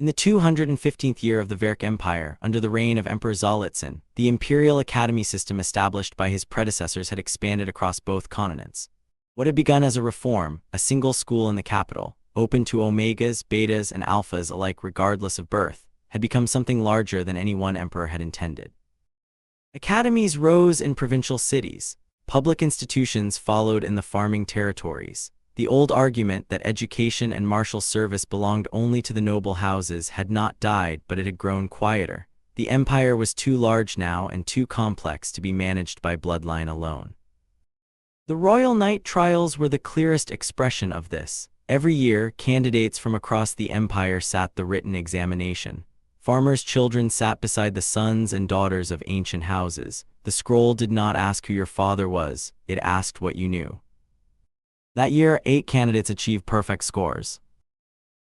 In the 215th year of the Verk Empire, under the reign of Emperor Zalitzin, the imperial academy system established by his predecessors had expanded across both continents. What had begun as a reform, a single school in the capital, open to omegas, betas, and alphas alike regardless of birth, had become something larger than any one emperor had intended. Academies rose in provincial cities. Public institutions followed in the farming territories. The old argument that education and martial service belonged only to the noble houses had not died, but it had grown quieter. The empire was too large now and too complex to be managed by bloodline alone. The royal knight trials were the clearest expression of this. Every year, candidates from across the empire sat the written examination. Farmers' children sat beside the sons and daughters of ancient houses. The scroll did not ask who your father was, it asked what you knew. That year, 8 candidates achieved perfect scores.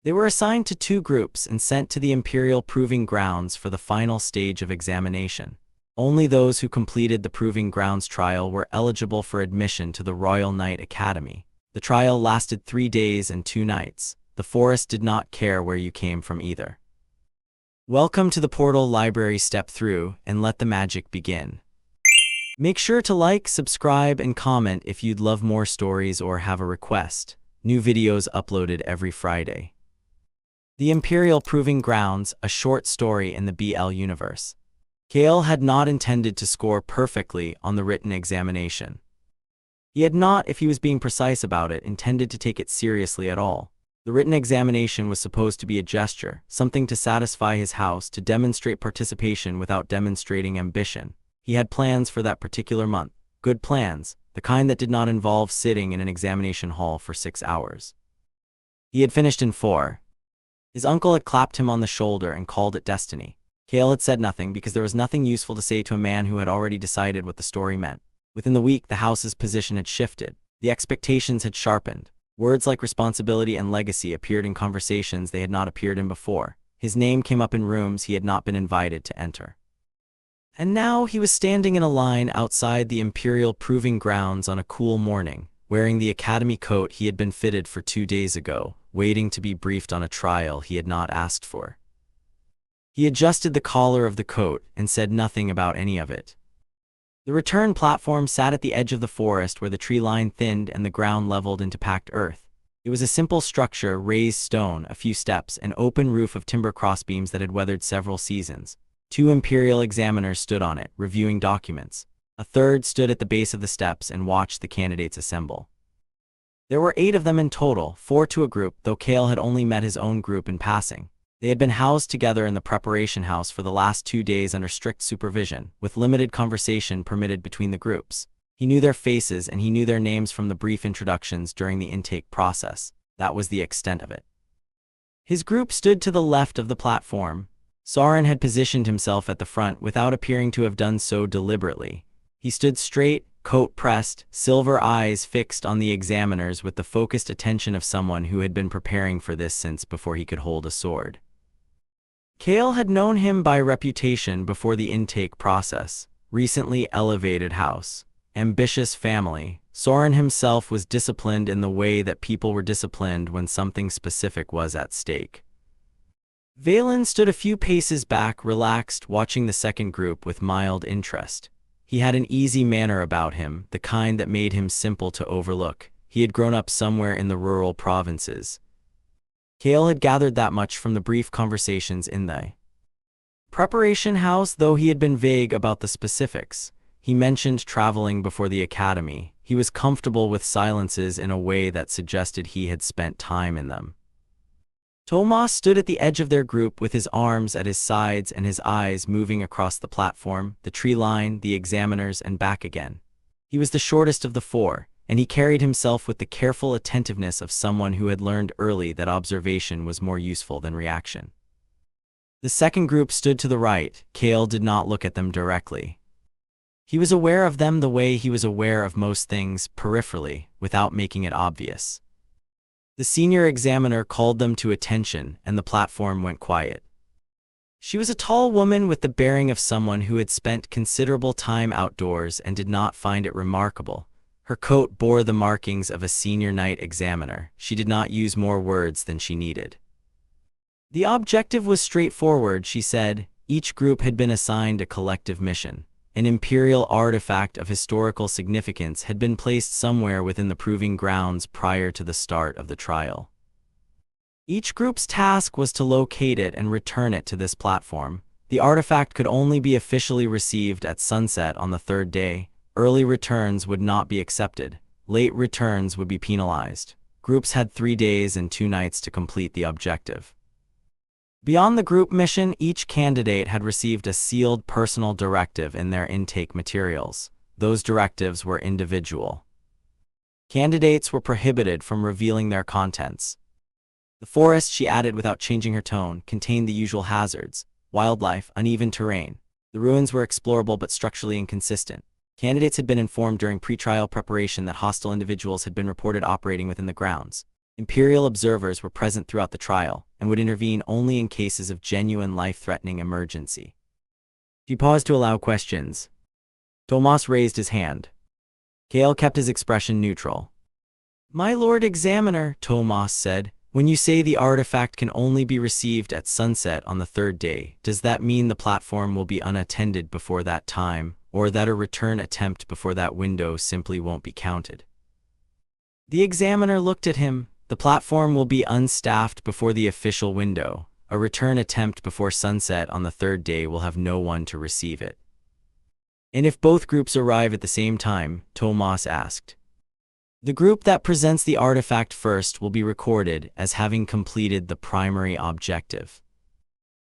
They were assigned to 2 groups and sent to the imperial proving grounds for the final stage of examination. Only those who completed the proving grounds trial were eligible for admission to the Royal Knight Academy. The trial lasted 3 days and 2 nights. The forest did not care where you came from either. Welcome to the portal library. Step through and let the magic begin. Make sure to like, subscribe, and comment if you'd love more stories or have a request. New videos uploaded every Friday. The Imperial Proving Grounds, a short story in the BL universe. Kale had not intended to score perfectly on the written examination. He had not, if he was being precise about it, intended to take it seriously at all. The written examination was supposed to be a gesture, something to satisfy his house, to demonstrate participation without demonstrating ambition. He had plans for that particular month. Good plans, the kind that did not involve sitting in an examination hall for 6 hours. He had finished in 4. His uncle had clapped him on the shoulder and called it destiny. Kale had said nothing because there was nothing useful to say to a man who had already decided what the story meant. Within the week, the house's position had shifted. The expectations had sharpened. Words like responsibility and legacy appeared in conversations they had not appeared in before. His name came up in rooms he had not been invited to enter. And now he was standing in a line outside the Imperial Proving Grounds on a cool morning, wearing the academy coat he had been fitted for 2 days ago, waiting to be briefed on a trial he had not asked for. He adjusted the collar of the coat and said nothing about any of it. The return platform sat at the edge of the forest where the tree line thinned and the ground leveled into packed earth. It was a simple structure, raised stone, a few steps, an open roof of timber crossbeams that had weathered several seasons. 2 imperial examiners stood on it, reviewing documents. A third stood at the base of the steps and watched the candidates assemble. There were 8 of them in total, 4 to a group, though Kale had only met his own group in passing. They had been housed together in the preparation house for the last 2 days under strict supervision, with limited conversation permitted between the groups. He knew their faces and he knew their names from the brief introductions during the intake process. That was the extent of it. His group stood to the left of the platform. Sauron had positioned himself at the front without appearing to have done so deliberately. He stood straight, coat pressed, silver eyes fixed on the examiners with the focused attention of someone who had been preparing for this since before he could hold a sword. Kale had known him by reputation before the intake process. Recently elevated house. Ambitious family. Sauron himself was disciplined in the way that people were disciplined when something specific was at stake. Valen stood a few paces back, relaxed, watching the second group with mild interest. He had an easy manner about him, the kind that made him simple to overlook. He had grown up somewhere in the rural provinces. Kale had gathered that much from the brief conversations in the preparation house, though he had been vague about the specifics. He mentioned traveling before the academy. He was comfortable with silences in a way that suggested he had spent time in them. Tomas stood at the edge of their group with his arms at his sides and his eyes moving across the platform, the tree line, the examiners, and back again. He was the shortest of the 4, and he carried himself with the careful attentiveness of someone who had learned early that observation was more useful than reaction. The second group stood to the right. Kale did not look at them directly. He was aware of them the way he was aware of most things, peripherally, without making it obvious. The senior examiner called them to attention, and the platform went quiet. She was a tall woman with the bearing of someone who had spent considerable time outdoors and did not find it remarkable. Her coat bore the markings of a senior knight examiner. She did not use more words than she needed. The objective was straightforward, she said. Each group had been assigned a collective mission. An imperial artifact of historical significance had been placed somewhere within the proving grounds prior to the start of the trial. Each group's task was to locate it and return it to this platform. The artifact could only be officially received at sunset on the third day. Early returns would not be accepted. Late returns would be penalized. Groups had 3 days and 2 nights to complete the objective. Beyond the group mission, each candidate had received a sealed personal directive in their intake materials. Those directives were individual. Candidates were prohibited from revealing their contents. The forest, she added without changing her tone, contained the usual hazards: wildlife, uneven terrain. The ruins were explorable but structurally inconsistent. Candidates had been informed during pre-trial preparation that hostile individuals had been reported operating within the grounds. Imperial observers were present throughout the trial and would intervene only in cases of genuine life-threatening emergency. She paused to allow questions. Tomas raised his hand. Kale kept his expression neutral. "My Lord Examiner," Tomas said, "when you say the artifact can only be received at sunset on the third day, does that mean the platform will be unattended before that time, or that a return attempt before that window simply won't be counted?" The examiner looked at him. "The platform will be unstaffed before the official window. A return attempt before sunset on the third day will have no one to receive it." "And if both groups arrive at the same time?" Tomas asked. "The group that presents the artifact first will be recorded as having completed the primary objective."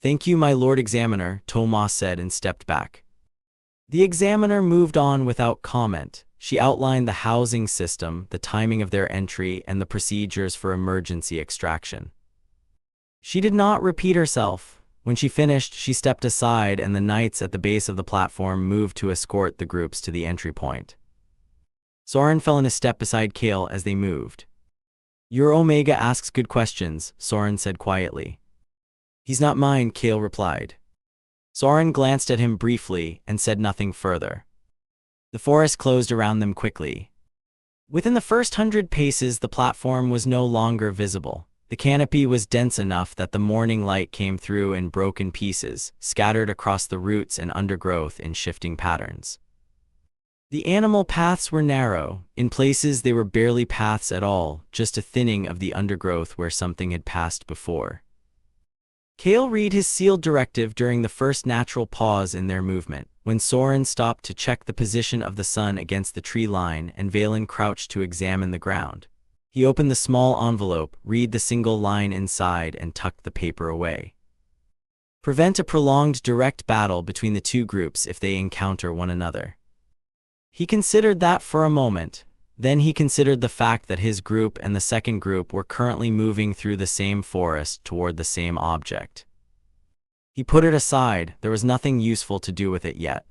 "Thank you, my Lord Examiner," Tomas said and stepped back. The examiner moved on without comment. She outlined the housing system, the timing of their entry, and the procedures for emergency extraction. She did not repeat herself. When she finished, she stepped aside and the knights at the base of the platform moved to escort the groups to the entry point. Soren fell in a step beside Kale as they moved. "Your Omega asks good questions," Soren said quietly. "He's not mine," Kale replied. Soren glanced at him briefly and said nothing further. The forest closed around them quickly. Within the first 100 paces, the platform was no longer visible. The canopy was dense enough that the morning light came through in broken pieces, scattered across the roots and undergrowth in shifting patterns. The animal paths were narrow. In places they were barely paths at all, just a thinning of the undergrowth where something had passed before. Kale read his sealed directive during the first natural pause in their movement, when Soren stopped to check the position of the sun against the tree line and Valen crouched to examine the ground. He opened the small envelope, read the single line inside, and tucked the paper away. "Prevent a prolonged direct battle between the two groups if they encounter one another." He considered that for a moment. Then he considered the fact that his group and the second group were currently moving through the same forest toward the same object. He put it aside. There was nothing useful to do with it yet.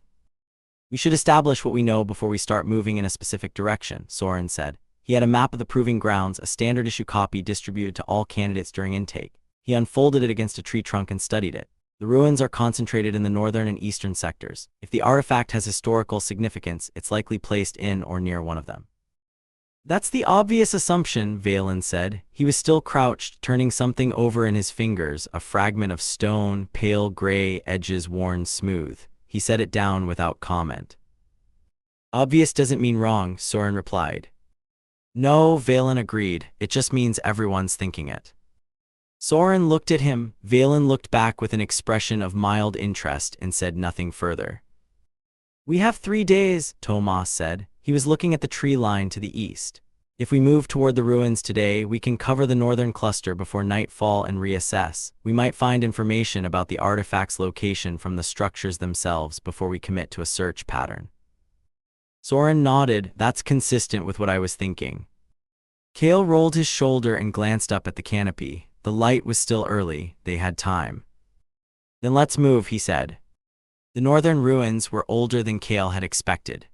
"We should establish what we know before we start moving in a specific direction," Soren said. He had a map of the proving grounds, a standard issue copy distributed to all candidates during intake. He unfolded it against a tree trunk and studied it. "The ruins are concentrated in the northern and eastern sectors. If the artifact has historical significance, it's likely placed in or near one of them." "That's the obvious assumption," Valen said. He was still crouched, turning something over in his fingers, a fragment of stone, pale gray, edges worn smooth. He set it down without comment. "Obvious doesn't mean wrong," Soren replied. "No," Valen agreed. "It just means everyone's thinking it." Soren looked at him. Valen looked back with an expression of mild interest and said nothing further. "We have 3 days," Tomas said. He was looking at the tree line to the east. "If we move toward the ruins today, we can cover the northern cluster before nightfall and reassess. We might find information about the artifact's location from the structures themselves before we commit to a search pattern." Soren nodded. "That's consistent with what I was thinking." Kale rolled his shoulder and glanced up at the canopy. The light was still early. They had time. "Then let's move," he said. The northern ruins were older than Kale had expected.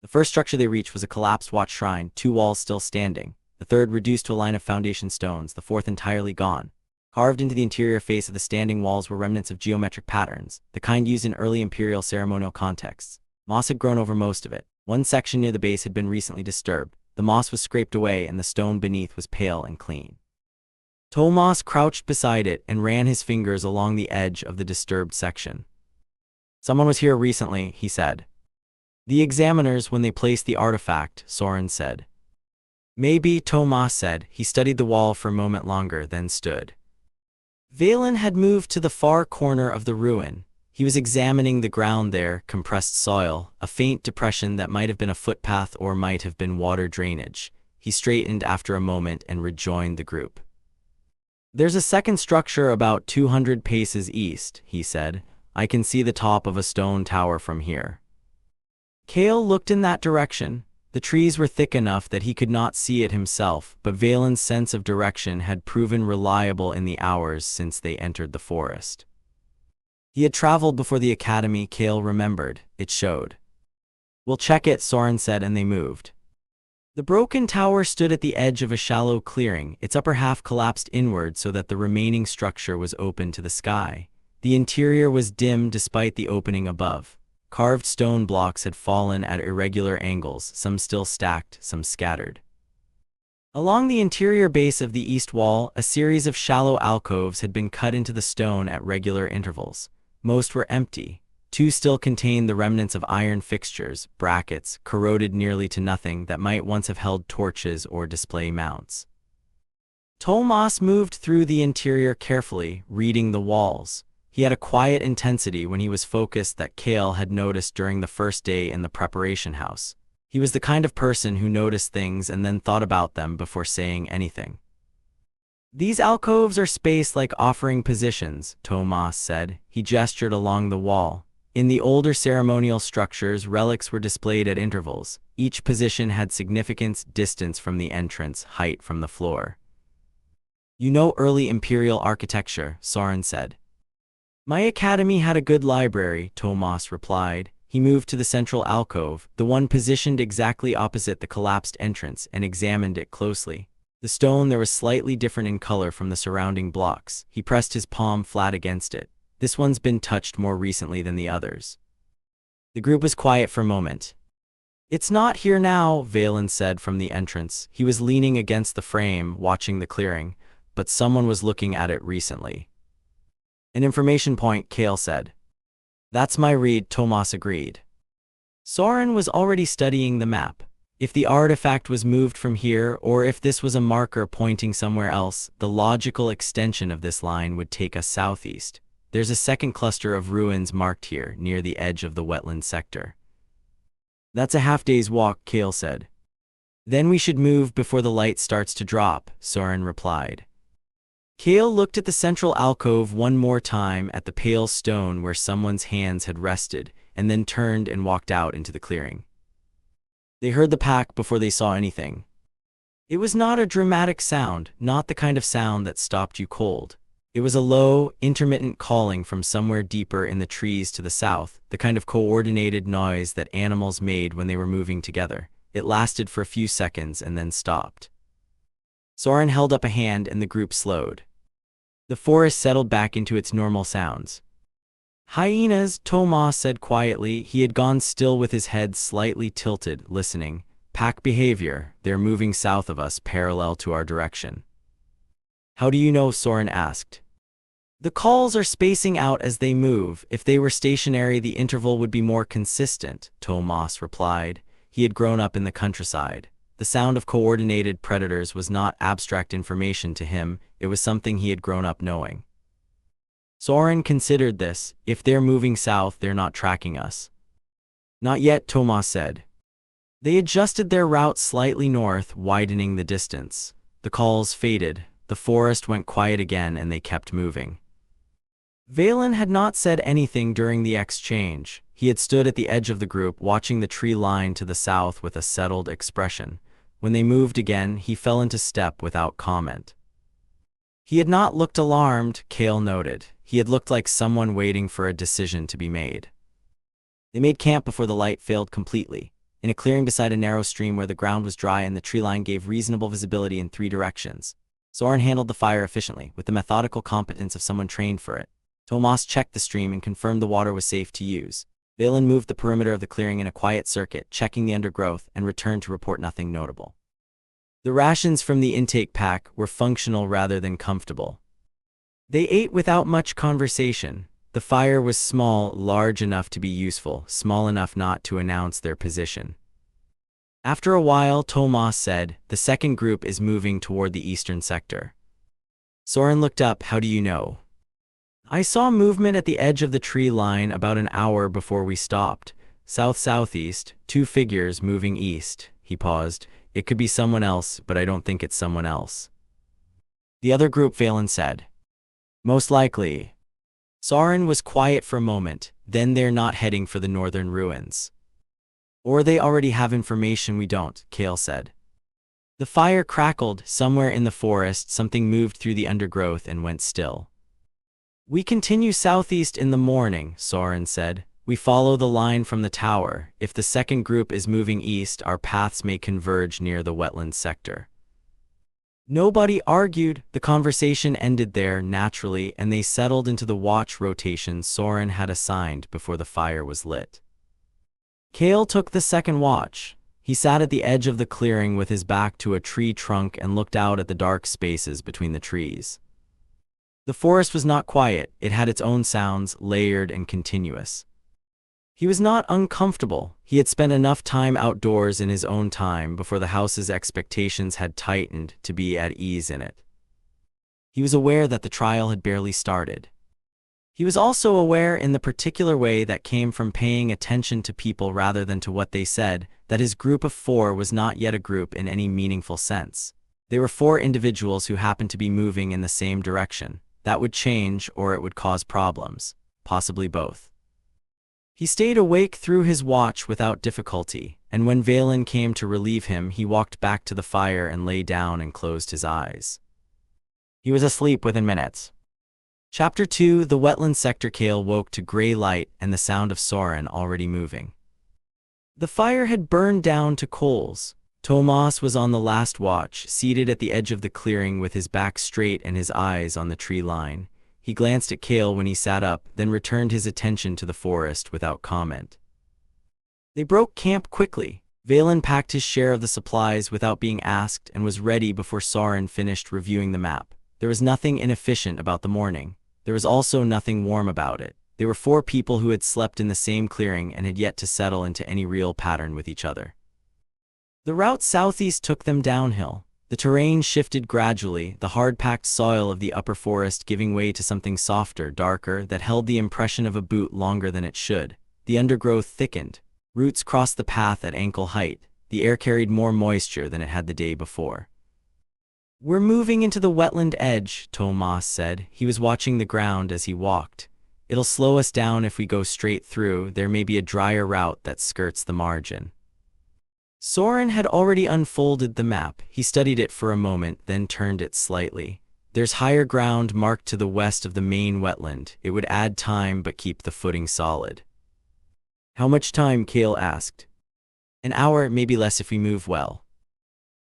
The first structure they reached was a collapsed watch shrine, 2 walls still standing, the third reduced to a line of foundation stones, the fourth entirely gone. Carved into the interior face of the standing walls were remnants of geometric patterns, the kind used in early imperial ceremonial contexts. Moss had grown over most of it. One section near the base had been recently disturbed. The moss was scraped away and the stone beneath was pale and clean. Tomas crouched beside it and ran his fingers along the edge of the disturbed section. Someone was here recently, he said. The examiners when they placed the artifact, Soren said. Maybe, Tomas said. He studied the wall for a moment longer, then stood. Valen had moved to the far corner of the ruin. He was examining the ground there, compressed soil, a faint depression that might have been a footpath or might have been water drainage. He straightened after a moment and rejoined the group. There's a second structure about 200 paces east, he said. I can see the top of a stone tower from here. Kale looked in that direction. The trees were thick enough that he could not see it himself, but Valen's sense of direction had proven reliable in the hours since they entered the forest. He had traveled before the academy, Kale remembered. It showed. We'll check it, Soren said, and they moved. The broken tower stood at the edge of a shallow clearing, its upper half collapsed inward so that the remaining structure was open to the sky. The interior was dim despite the opening above. Carved stone blocks had fallen at irregular angles, some still stacked, some scattered. Along the interior base of the east wall, a series of shallow alcoves had been cut into the stone at regular intervals. Most were empty. Two still contained the remnants of iron fixtures, brackets, corroded nearly to nothing that might once have held torches or display mounts. Tomas moved through the interior carefully, reading the walls. He had a quiet intensity when he was focused that Kale had noticed during the first day in the preparation house. He was the kind of person who noticed things and then thought about them before saying anything. These alcoves are spaced like offering positions, Tomas said. He gestured along the wall. In the older ceremonial structures, relics were displayed at intervals. Each position had significance: distance from the entrance, height from the floor. You know early imperial architecture, Soren said. My academy had a good library, Tomas replied. He moved to the central alcove, the one positioned exactly opposite the collapsed entrance, and examined it closely. The stone there was slightly different in color from the surrounding blocks. He pressed his palm flat against it. This one's been touched more recently than the others. The group was quiet for a moment. It's not here now, Valen said from the entrance. He was leaning against the frame, watching the clearing, but someone was looking at it recently. An information point, Kale said. That's my read, Tomas agreed. Soren was already studying the map. If the artifact was moved from here, or if this was a marker pointing somewhere else, the logical extension of this line would take us southeast. There's a second cluster of ruins marked here, near the edge of the wetland sector. That's a half-day's walk, Kale said. Then we should move before the light starts to drop, Soren replied. Kale looked at the central alcove one more time, at the pale stone where someone's hands had rested, and then turned and walked out into the clearing. They heard the pack before they saw anything. It was not a dramatic sound, not the kind of sound that stopped you cold. It was a low, intermittent calling from somewhere deeper in the trees to the south, the kind of coordinated noise that animals made when they were moving together. It lasted for a few seconds and then stopped. Soren held up a hand and the group slowed. The forest settled back into its normal sounds. Hyenas, Tomas said quietly. He had gone still with his head slightly tilted, listening. Pack behavior. They're moving south of us, parallel to our direction. How do you know? Soren asked. The calls are spacing out as they move. If they were stationary, the interval would be more consistent, Tomas replied. He had grown up in the countryside. The sound of coordinated predators was not abstract information to him, it was something he had grown up knowing. Soren considered this. If they're moving south, they're not tracking us. Not yet, Tomas said. They adjusted their route slightly north, widening the distance. The calls faded, the forest went quiet again, and they kept moving. Valen had not said anything during the exchange. He had stood at the edge of the group, watching the tree line to the south with a settled expression. When they moved again, he fell into step without comment. He had not looked alarmed, Kale noted. He had looked like someone waiting for a decision to be made. They made camp before the light failed completely, in a clearing beside a narrow stream where the ground was dry and the tree line gave reasonable visibility in 3 directions. Soren handled the fire efficiently, with the methodical competence of someone trained for it. Tomas checked the stream and confirmed the water was safe to use. Valen moved the perimeter of the clearing in a quiet circuit, checking the undergrowth, and returned to report nothing notable. The rations from the intake pack were functional rather than comfortable. They ate without much conversation. The fire was small, large enough to be useful, small enough not to announce their position. After a while, Tomas said, "The second group is moving toward the eastern sector." Soren looked up. "How do you know?" "I saw movement at the edge of the tree line about an hour before we stopped. South-southeast, 2 figures moving east." He paused. "It could be someone else, but I don't think it's someone else." "The other group," Valen said. "Most likely." Soren was quiet for a moment. "Then they're not heading for the northern ruins. Or they already have information we don't," Kale said. The fire crackled. Somewhere in the forest, something moved through the undergrowth and went still. "We continue southeast in the morning," Soren said. "We follow the line from the tower. If the second group is moving east, our paths may converge near the wetland sector." Nobody argued. The conversation ended there naturally, and they settled into the watch rotation Soren had assigned before the fire was lit. Kale took the second watch. He sat at the edge of the clearing with his back to a tree trunk and looked out at the dark spaces between the trees. The forest was not quiet. It had its own sounds, layered and continuous. He was not uncomfortable. He had spent enough time outdoors in his own time before the house's expectations had tightened to be at ease in it. He was aware that the trial had barely started. He was also aware, in the particular way that came from paying attention to people rather than to what they said, that his group of 4 was not yet a group in any meaningful sense. They were 4 individuals who happened to be moving in the same direction. That would change, or it would cause problems. Possibly both. He stayed awake through his watch without difficulty, and when Valen came to relieve him, he walked back to the fire and lay down and closed his eyes. He was asleep within minutes. Chapter 2: The Wetland Sector. Kale woke to gray light and the sound of Soren already moving. The fire had burned down to coals. Tomas was on the last watch, seated at the edge of the clearing with his back straight and his eyes on the tree line. He glanced at Kale when he sat up, then returned his attention to the forest without comment. They broke camp quickly. Valen packed his share of the supplies without being asked and was ready before Soren finished reviewing the map. There was nothing inefficient about the morning. There was also nothing warm about it. They were 4 people who had slept in the same clearing and had yet to settle into any real pattern with each other. The route southeast took them downhill. The terrain shifted gradually, the hard-packed soil of the upper forest giving way to something softer, darker, that held the impression of a boot longer than it should. The undergrowth thickened. Roots crossed the path at ankle height. The air carried more moisture than it had the day before. "We're moving into the wetland edge," Tomas said. He was watching the ground as he walked. "It'll slow us down if we go straight through. There may be a drier route that skirts the margin." Soren had already unfolded the map. He studied it for a moment, then turned it slightly. "There's higher ground marked to the west of the main wetland. It would add time but keep the footing solid." "How much time?" Kale asked. "An hour, maybe less if we move well."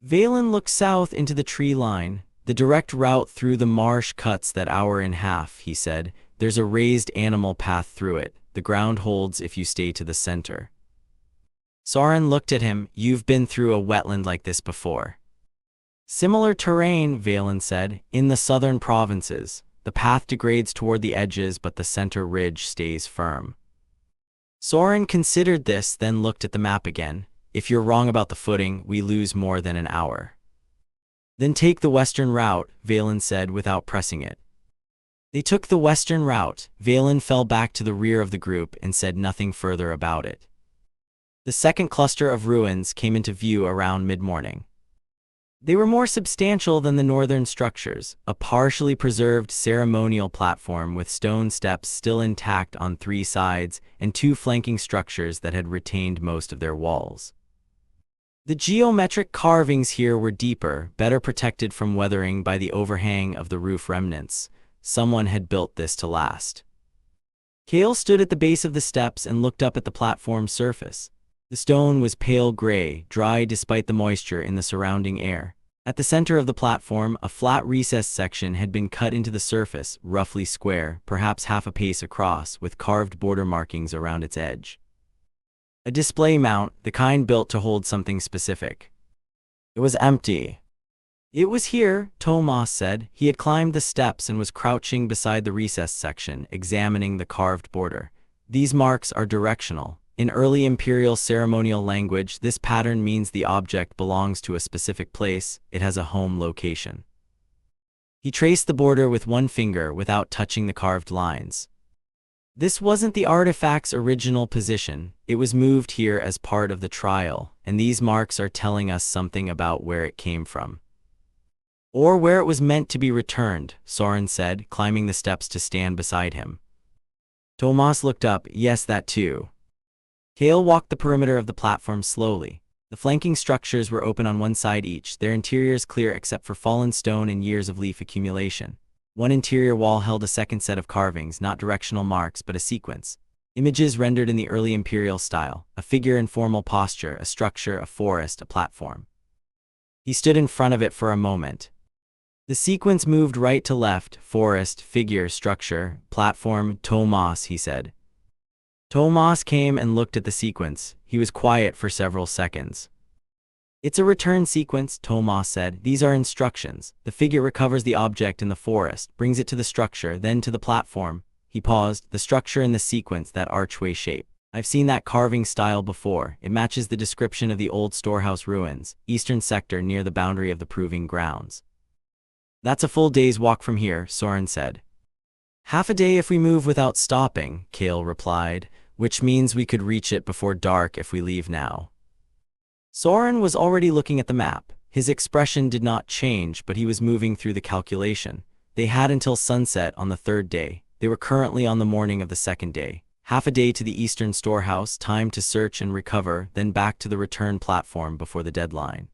Valen looked south into the tree line. "The direct route through the marsh cuts that hour in half," he said. "There's a raised animal path through it. The ground holds if you stay to the center." Soren looked at him. "You've been through a wetland like this before." "Similar terrain," Valen said. "In the southern provinces. The path degrades toward the edges, but the center ridge stays firm." Soren considered this, then looked at the map again. "If you're wrong about the footing, we lose more than an hour." "Then take the western route," Valen said without pressing it. They took the western route. Valen fell back to the rear of the group and said nothing further about it. The second cluster of ruins came into view around mid-morning. They were more substantial than the northern structures, a partially preserved ceremonial platform with stone steps still intact on 3 sides and 2 flanking structures that had retained most of their walls. The geometric carvings here were deeper, better protected from weathering by the overhang of the roof remnants. Someone had built this to last. Kale stood at the base of the steps and looked up at the platform's surface. The stone was pale gray, dry despite the moisture in the surrounding air. At the center of the platform, a flat recessed section had been cut into the surface, roughly square, perhaps half a pace across, with carved border markings around its edge. A display mount, the kind built to hold something specific. It was empty. It was here, Tomas said. He had climbed the steps and was crouching beside the recessed section, examining the carved border. These marks are directional. In early imperial ceremonial language, this pattern means the object belongs to a specific place, it has a home location. He traced the border with one finger without touching the carved lines. This wasn't the artifact's original position, it was moved here as part of the trial, and these marks are telling us something about where it came from. Or where it was meant to be returned, Soren said, climbing the steps to stand beside him. Tomas looked up. Yes, that too. Kale walked the perimeter of the platform slowly. The flanking structures were open on one side each, their interiors clear except for fallen stone and years of leaf accumulation. One interior wall held a second set of carvings, not directional marks but a sequence. Images rendered in the early imperial style, a figure in formal posture, a structure, a forest, a platform. He stood in front of it for a moment. The sequence moved right to left, forest, figure, structure, platform. Tomas, he said. Tomas came and looked at the sequence. He was quiet for several seconds. It's a return sequence, Tomas said. These are instructions. The figure recovers the object in the forest, brings it to the structure, then to the platform. He paused. The structure in the sequence, that archway shape. I've seen that carving style before. It matches the description of the old storehouse ruins, eastern sector near the boundary of the proving grounds. That's a full day's walk from here, Soren said. Half a day if we move without stopping, Kale replied, which means we could reach it before dark if we leave now. Soren was already looking at the map. His expression did not change, but he was moving through the calculation. They had until sunset on the third day. They were currently on the morning of the second day. Half a day to the eastern storehouse, time to search and recover, then back to the return platform before the deadline.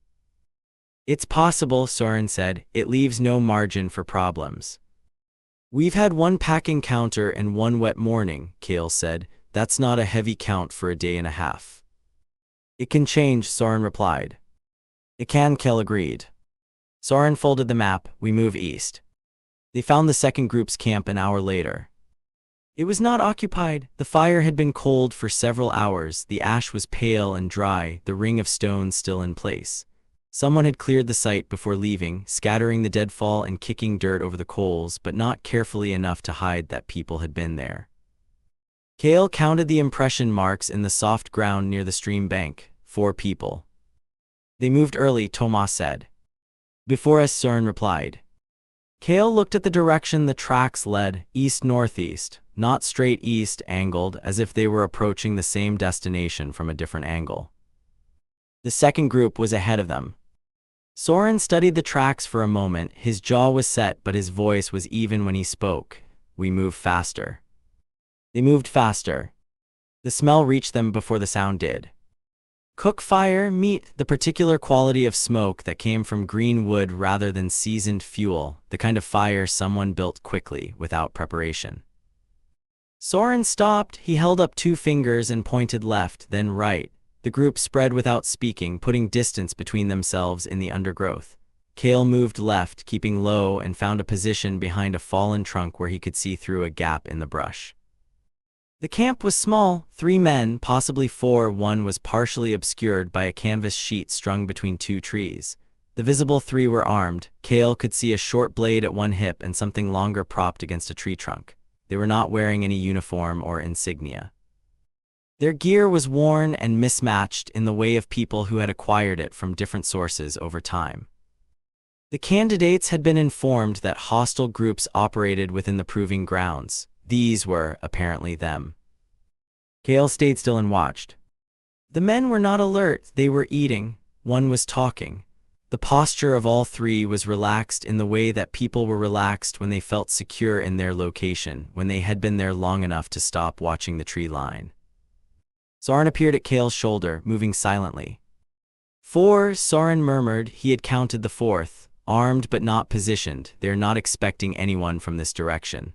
It's possible, Soren said. It leaves no margin for problems. We've had one pack encounter and one wet morning, Kale said. That's not a heavy count for a day and a half. It can change, Soren replied. It can, Kale agreed. Soren folded the map. We move east. They found the second group's camp an hour later. It was not occupied. The fire had been cold for several hours. The ash was pale and dry, the ring of stones still in place. Someone had cleared the site before leaving, scattering the deadfall and kicking dirt over the coals, but not carefully enough to hide that people had been there. Kale counted the impression marks in the soft ground near the stream bank. 4 people. They moved early, Tomas said. Before us, Soren replied. Kale looked at the direction the tracks led, east-northeast, not straight east, angled, as if they were approaching the same destination from a different angle. The second group was ahead of them. Soren studied the tracks for a moment. His jaw was set, but his voice was even when he spoke. We move faster. They moved faster. The smell reached them before the sound did. Cook fire, meat, the particular quality of smoke that came from green wood rather than seasoned fuel, the kind of fire someone built quickly, without preparation. Soren stopped. He held up 2 fingers and pointed left, then right. The group spread without speaking, putting distance between themselves in the undergrowth. Kale moved left, keeping low, and found a position behind a fallen trunk where he could see through a gap in the brush. The camp was small, 3 men, possibly 4. One was partially obscured by a canvas sheet strung between 2 trees. The visible 3 were armed. Kale could see a short blade at one hip and something longer propped against a tree trunk. They were not wearing any uniform or insignia. Their gear was worn and mismatched in the way of people who had acquired it from different sources over time. The candidates had been informed that hostile groups operated within the proving grounds. These were, apparently, them. Kale stayed still and watched. The men were not alert. They were eating. One was talking. The posture of all 3 was relaxed in the way that people were relaxed when they felt secure in their location, when they had been there long enough to stop watching the tree line. Soren appeared at Kale's shoulder, moving silently. 4, Soren murmured. He had counted the 4th. Armed but not positioned. They're not expecting anyone from this direction.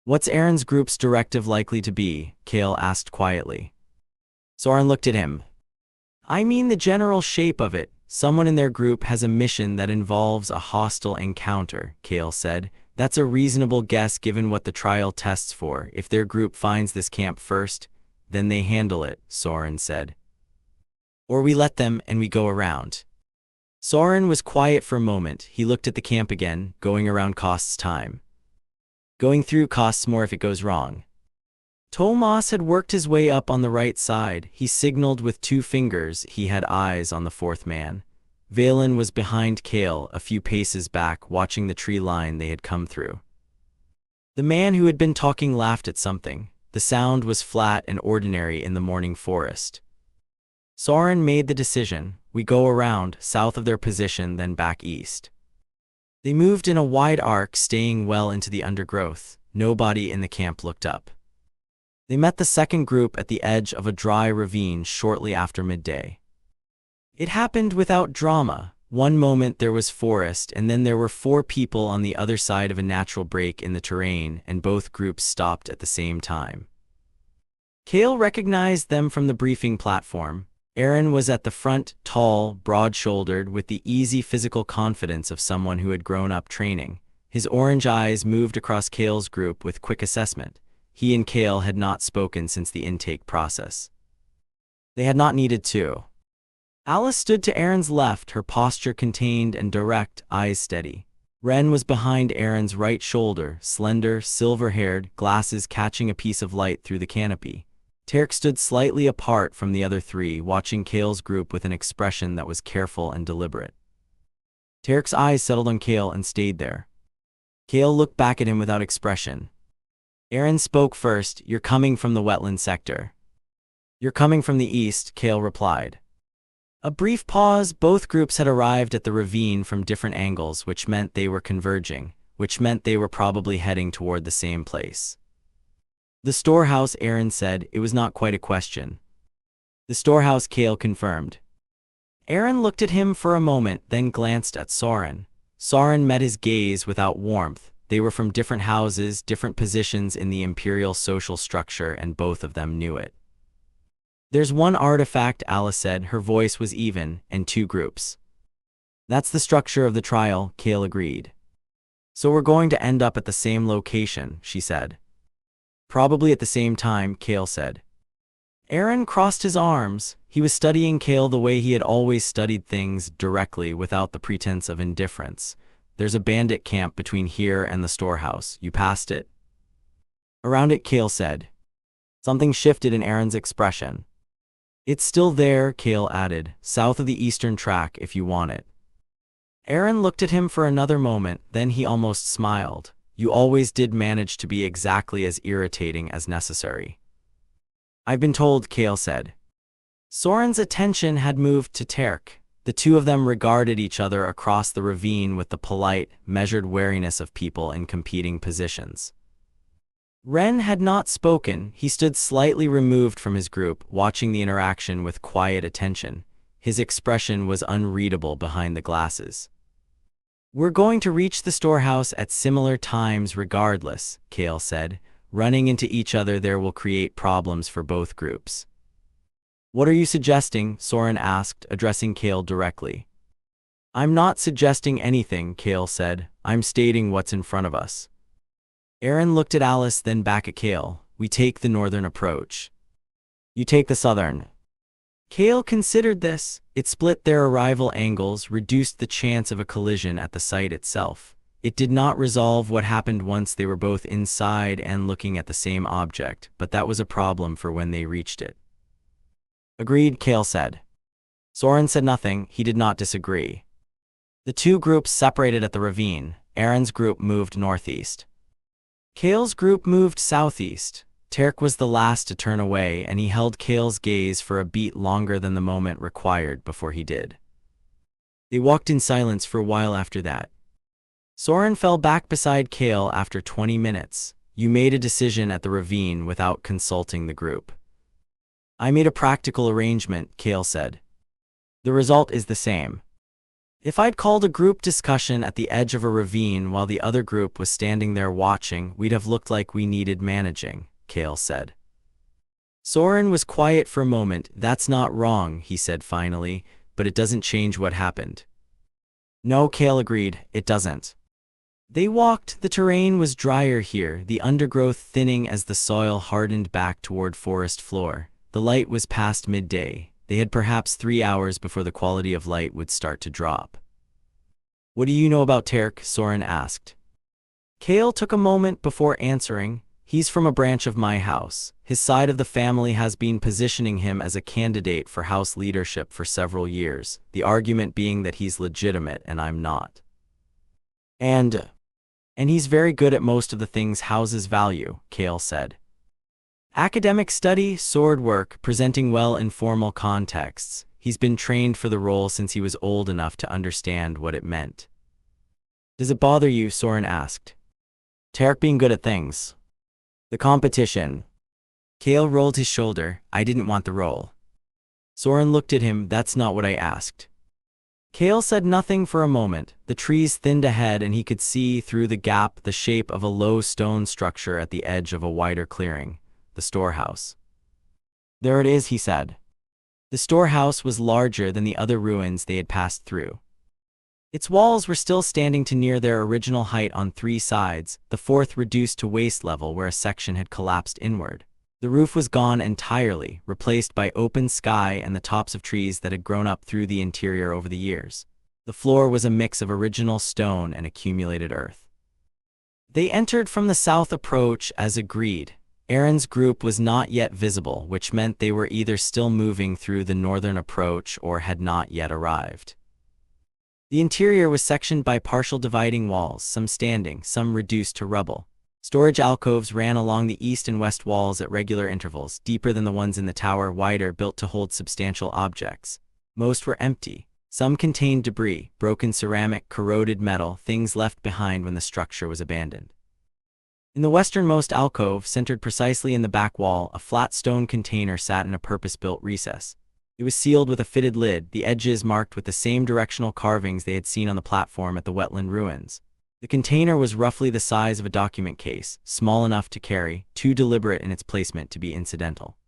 What's Aaron's group's directive likely to be? Kale asked quietly. Soren looked at him. I mean the general shape of it. Someone in their group has a mission that involves a hostile encounter, Kale said. That's a reasonable guess given what the trial tests for. If their group finds this camp first, then they handle it, Soren said. Or we let them and we go around. Soren was quiet for a moment. He looked at the camp again. Going around costs time. Going through costs more if it goes wrong. Tomas had worked his way up on the right side. He signaled with 2 fingers. He had eyes on the 4th man. Valen was behind Kale, a few paces back, watching the tree line they had come through. The man who had been talking laughed at something. The sound was flat and ordinary in the morning forest. Soren made the decision. We go around, south of their position, then back east. They moved in a wide arc, staying well into the undergrowth. Nobody in the camp looked up. They met the second group at the edge of a dry ravine shortly after midday. It happened without drama. One moment there was forest, and then there were 4 people on the other side of a natural break in the terrain, and both groups stopped at the same time. Kale recognized them from the briefing platform. Aaron was at the front, tall, broad-shouldered, with the easy physical confidence of someone who had grown up training. His orange eyes moved across Kale's group with quick assessment. He and Kale had not spoken since the intake process. They had not needed to. Alice stood to Aaron's left, her posture contained and direct, eyes steady. Ren was behind Aaron's right shoulder, slender, silver-haired, glasses catching a piece of light through the canopy. Terk stood slightly apart from the other 3, watching Kale's group with an expression that was careful and deliberate. Terk's eyes settled on Kale and stayed there. Kale looked back at him without expression. Aaron spoke first. "You're coming from the wetland sector." "You're coming from the east," Kale replied. A brief pause. Both groups had arrived at the ravine from different angles, which meant they were converging, which meant they were probably heading toward the same place. "The storehouse," Aaron said. It was not quite a question. "The storehouse," Kale confirmed. Aaron looked at him for a moment, then glanced at Soren. Soren met his gaze without warmth. They were from different houses, different positions in the imperial social structure, and both of them knew it. "There's one artifact," Alice said. Her voice was even, and 2 groups. "That's the structure of the trial," Kale agreed. "So we're going to end up at the same location," she said. "Probably at the same time," Kale said. Aaron crossed his arms. He was studying Kale the way he had always studied things, directly, without the pretense of indifference. "There's a bandit camp between here and the storehouse. You passed it?" "Around it," Kale said. Something shifted in Aaron's expression. "It's still there," Kale added, "south of the eastern track if you want it." Aaron looked at him for another moment, then he almost smiled. "You always did manage to be exactly as irritating as necessary." "I've been told," Kale said. Soren's attention had moved to Terk. The 2 of them regarded each other across the ravine with the polite, measured wariness of people in competing positions. Ren had not spoken. He stood slightly removed from his group, watching the interaction with quiet attention. His expression was unreadable behind the glasses. "We're going to reach the storehouse at similar times regardless," Kale said. "Running into each other there will create problems for both groups." "What are you suggesting?" Soren asked, addressing Kale directly. "I'm not suggesting anything," Kale said. "I'm stating what's in front of us." Aaron looked at Alice, then back at Kale. "We take the northern approach. You take the southern." Kale considered this. It split their arrival angles, reduced the chance of a collision at the site itself. It did not resolve what happened once they were both inside and looking at the same object, but that was a problem for when they reached it. "Agreed," Kale said. Soren said nothing. He did not disagree. The 2 groups separated at the ravine. Aaron's group moved northeast. Kale's group moved southeast. Terk was the last to turn away, and he held Kale's gaze for a beat longer than the moment required before he did. They walked in silence for a while after that. Soren fell back beside Kale after 20 minutes. "You made a decision at the ravine without consulting the group." "I made a practical arrangement," Kale said. "The result is the same. If I'd called a group discussion at the edge of a ravine while the other group was standing there watching, we'd have looked like we needed managing," Kale said. Soren was quiet for a moment. "That's not wrong," he said finally, "but it doesn't change what happened." "No," Kale agreed, "it doesn't." They walked. The terrain was drier here, the undergrowth thinning as the soil hardened back toward forest floor. The light was past midday. They had perhaps 3 hours before the quality of light would start to drop. "What do you know about Terk?" Soren asked. Kale took a moment before answering. "He's from a branch of my house. His side of the family has been positioning him as a candidate for house leadership for several years, the argument being that he's legitimate and I'm not. And he's very good at most of the things houses value," Kale said. "Academic study, sword work, presenting well in formal contexts. He's been trained for the role since he was old enough to understand what it meant." "Does it bother you?" Soren asked. "Terk being good at things. The competition." Kale rolled his shoulder. "I didn't want the role." Soren looked at him. "That's not what I asked." Kale said nothing for a moment. The trees thinned ahead and he could see through the gap the shape of a low stone structure at the edge of a wider clearing, the storehouse. "There it is," he said. The storehouse was larger than the other ruins they had passed through. Its walls were still standing to near their original height on 3 sides, the fourth reduced to waist level where a section had collapsed inward. The roof was gone entirely, replaced by open sky and the tops of trees that had grown up through the interior over the years. The floor was a mix of original stone and accumulated earth. They entered from the south approach as agreed. Aaron's group was not yet visible, which meant they were either still moving through the northern approach or had not yet arrived. The interior was sectioned by partial dividing walls, some standing, some reduced to rubble. Storage alcoves ran along the east and west walls at regular intervals, deeper than the ones in the tower, wider, built to hold substantial objects. Most were empty. Some contained debris, broken ceramic, corroded metal, things left behind when the structure was abandoned. In the westernmost alcove, centered precisely in the back wall, a flat stone container sat in a purpose-built recess. It was sealed with a fitted lid, the edges marked with the same directional carvings they had seen on the platform at the wetland ruins. The container was roughly the size of a document case, small enough to carry, too deliberate in its placement to be incidental.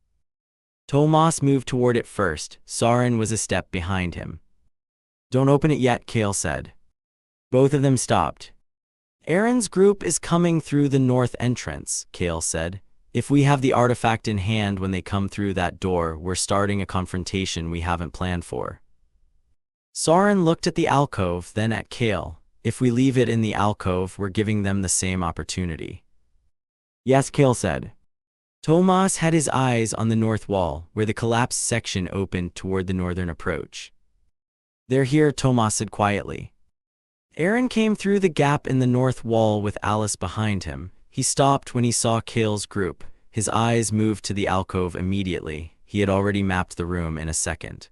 Tomas moved toward it first. Soren was a step behind him. "Don't open it yet," Kale said. Both of them stopped. "Aaron's group is coming through the north entrance," Kale said. "If we have the artifact in hand when they come through that door, we're starting a confrontation we haven't planned for." Soren looked at the alcove, then at Kale. "If we leave it in the alcove, we're giving them the same opportunity." "Yes," Kale said. Tomas had his eyes on the north wall, where the collapsed section opened toward the northern approach. "They're here," Tomas said quietly. Aaron came through the gap in the north wall with Alice behind him. He stopped when he saw Kale's group. His eyes moved to the alcove immediately. He had already mapped the room in a second.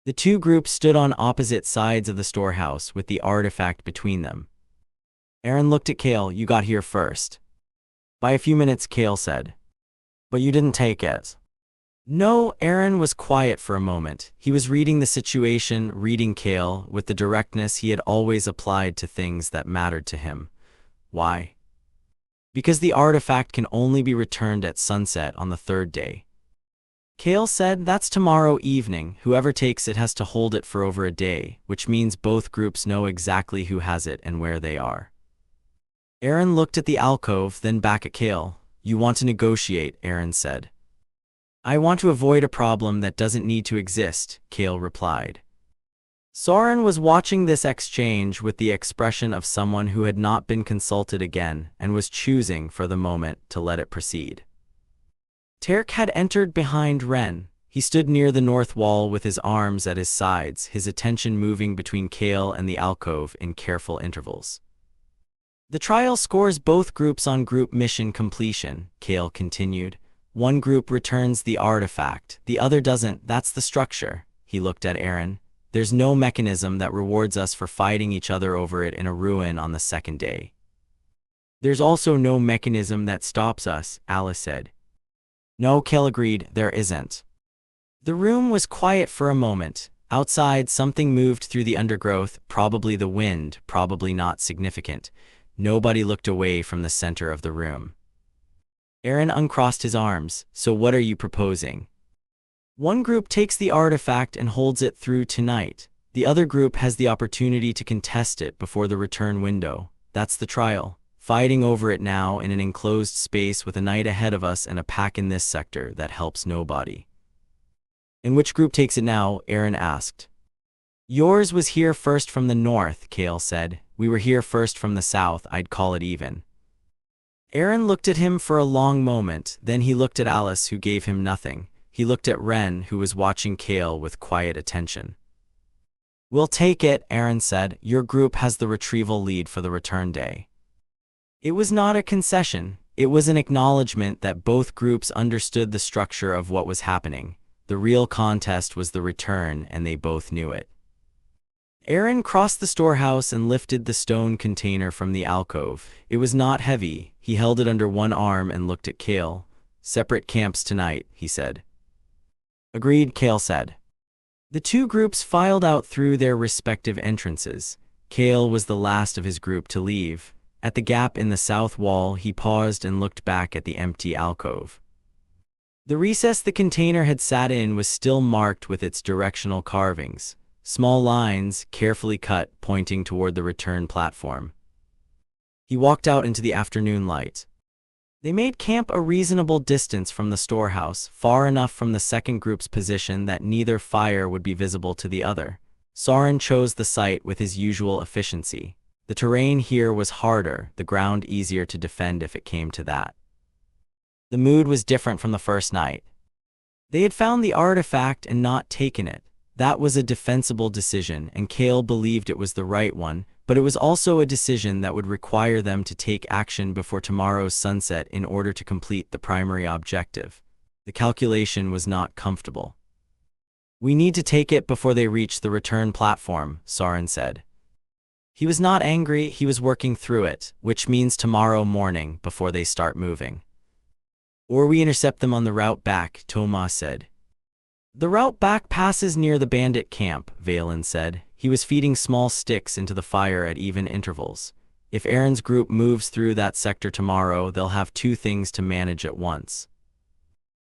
The two groups stood on opposite sides of the storehouse with the artifact between them. Aaron looked at Kale. "You got here first." "By a few minutes," Kale said. "But you didn't take it." "No." Aaron was quiet for a moment. He was reading the situation, reading Kale, with the directness he had always applied to things that mattered to him. "Why?" "Because the artifact can only be returned at sunset on the 3rd day." Kale said, "That's tomorrow evening. Whoever takes it has to hold it for over a day, which means both groups know exactly who has it and where they are." Aaron looked at the alcove, then back at Kale. "You want to negotiate," Aaron said. "I want to avoid a problem that doesn't need to exist," Kale replied. Soren was watching this exchange with the expression of someone who had not been consulted again and was choosing, for the moment, to let it proceed. Terk had entered behind Ren. He stood near the north wall with his arms at his sides, his attention moving between Kale and the alcove in careful intervals. "The trial scores both groups on group mission completion," Kale continued. "One group returns the artifact, the other doesn't. That's the structure." He looked at Aaron. "There's no mechanism that rewards us for fighting each other over it in a ruin on the 2nd day." "There's also no mechanism that stops us," Alice said. "No," Kale agreed, "there isn't." The room was quiet for a moment. Outside, something moved through the undergrowth, probably the wind, probably not significant. Nobody looked away from the center of the room. Aaron uncrossed his arms. "So what are you proposing?" "One group takes the artifact and holds it through tonight. The other group has the opportunity to contest it before the return window. That's the trial. Fighting over it now in an enclosed space with a night ahead of us and a pack in this sector that helps nobody." "And which group takes it now?" Aaron asked. "Yours was here first from the north," Kale said. "We were here first from the south. I'd call it even." Aaron looked at him for a long moment, then he looked at Alice, who gave him nothing. He looked at Ren, who was watching Kale with quiet attention. "We'll take it," Aaron said. "Your group has the retrieval lead for the return day." It was not a concession. It was an acknowledgement that both groups understood the structure of what was happening. The real contest was the return, and they both knew it. Aaron crossed the storehouse and lifted the stone container from the alcove. It was not heavy. He held it under one arm and looked at Kale. "Separate camps tonight," he said. "Agreed," Kale said. The two groups filed out through their respective entrances. Kale was the last of his group to leave. At the gap in the south wall, he paused and looked back at the empty alcove. The recess the container had sat in was still marked with its directional carvings. Small lines, carefully cut, pointing toward the return platform. He walked out into the afternoon light. They made camp a reasonable distance from the storehouse, far enough from the second group's position that neither fire would be visible to the other. Soren chose the site with his usual efficiency. The terrain here was harder, the ground easier to defend if it came to that. The mood was different from the first night. They had found the artifact and not taken it. That was a defensible decision, and Kale believed it was the right one, but it was also a decision that would require them to take action before tomorrow's sunset in order to complete the primary objective. The calculation was not comfortable. "We need to take it before they reach the return platform," Soren said. He was not angry, he was working through it, which means tomorrow morning before they start moving. "Or we intercept them on the route back," Tomas said. "The route back passes near the bandit camp," Valen said. He was feeding small sticks into the fire at even intervals. "If Aaron's group moves through that sector tomorrow, they'll have two things to manage at once."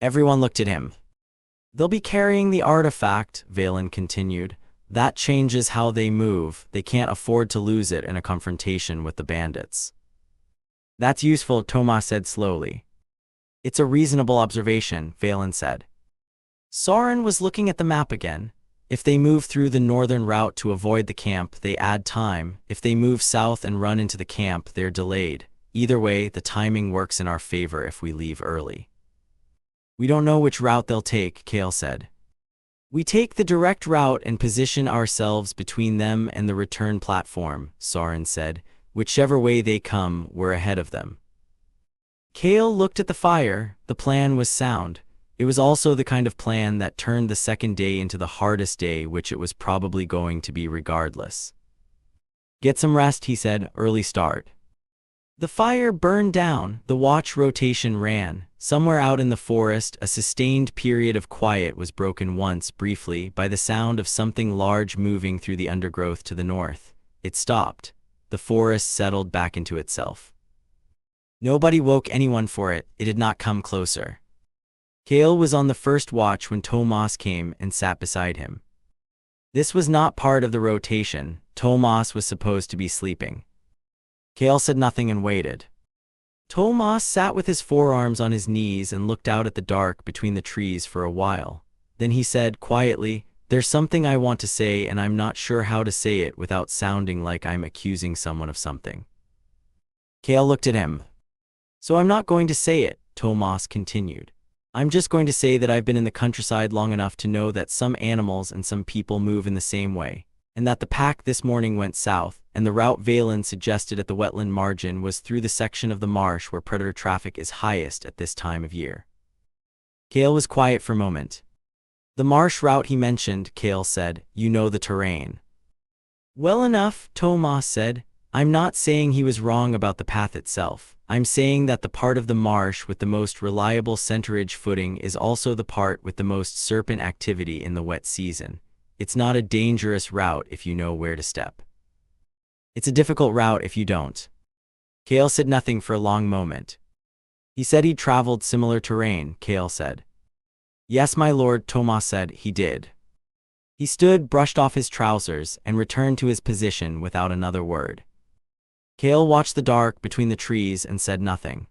Everyone looked at him. "They'll be carrying the artifact," Valen continued. "That changes how they move. They can't afford to lose it in a confrontation with the bandits." "That's useful," Tomas said slowly. "It's a reasonable observation," Valen said. Soren was looking at the map again. If they move through the northern route to avoid the camp, they add time. If they move south and run into the camp, they're delayed. Either way, the timing works in our favor if we leave early. "We don't know which route they'll take," Kale said. "We take the direct route and position ourselves between them and the return platform," Soren said. "Whichever way they come, we're ahead of them." Kale looked at the fire. The plan was sound. It was also the kind of plan that turned the second day into the hardest day, which it was probably going to be regardless. "Get some rest," he said. "Early start." The fire burned down. The watch rotation ran. Somewhere out in the forest, a sustained period of quiet was broken once, briefly, by the sound of something large moving through the undergrowth to the north. It stopped. The forest settled back into itself. Nobody woke anyone for it. It had not come closer. Kale was on the first watch when Tomas came and sat beside him. This was not part of the rotation. Tomas was supposed to be sleeping. Kale said nothing and waited. Tomas sat with his forearms on his knees and looked out at the dark between the trees for a while. Then he said quietly, "There's something I want to say, and I'm not sure how to say it without sounding like I'm accusing someone of something." Kale looked at him. "So I'm not going to say it," Tomas continued. "I'm just going to say that I've been in the countryside long enough to know that some animals and some people move in the same way, and that the pack this morning went south, and the route Valen suggested at the wetland margin was through the section of the marsh where predator traffic is highest at this time of year." Kale was quiet for a moment. "The marsh route he mentioned," Kale said. "You know the terrain." "Well enough," Tomas said. "I'm not saying he was wrong about the path itself. I'm saying that the part of the marsh with the most reliable centerage footing is also the part with the most serpent activity in the wet season. It's not a dangerous route if you know where to step. It's a difficult route if you don't." Kale said nothing for a long moment. "He said he'd traveled similar terrain," Kale said. "Yes, my lord," Tomas said. "He did." He stood, brushed off his trousers, and returned to his position without another word. Kale watched the dark between the trees and said nothing.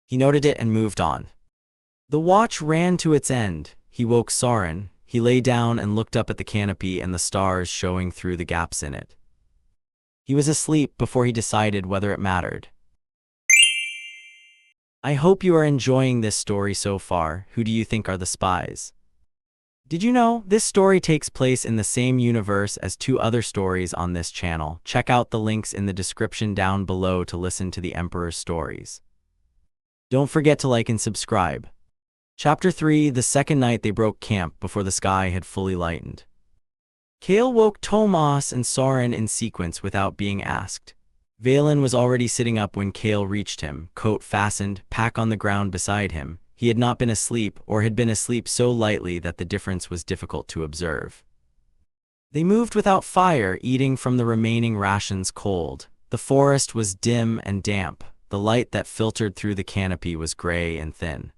He noted it and moved on. The watch ran to its end. He woke Soren. He lay down and looked up at the canopy and the stars showing through the gaps in it. He was asleep before he decided whether it mattered. I hope you are enjoying this story so far. Who do you think are the spies? Did you know this story takes place in the same universe as 2 other stories on this channel? Check out the links in the description down below to listen to the Emperor's stories. Don't forget to like and subscribe. Chapter 3: The second night they broke camp before the sky had fully lightened. Kale woke Tomas and Soren in sequence without being asked. Valen was already sitting up when Kale reached him, coat fastened, pack on the ground beside him. He had not been asleep, or had been asleep so lightly that the difference was difficult to observe. They moved without fire, eating from the remaining rations cold. The forest was dim and damp. The light that filtered through the canopy was gray and thin.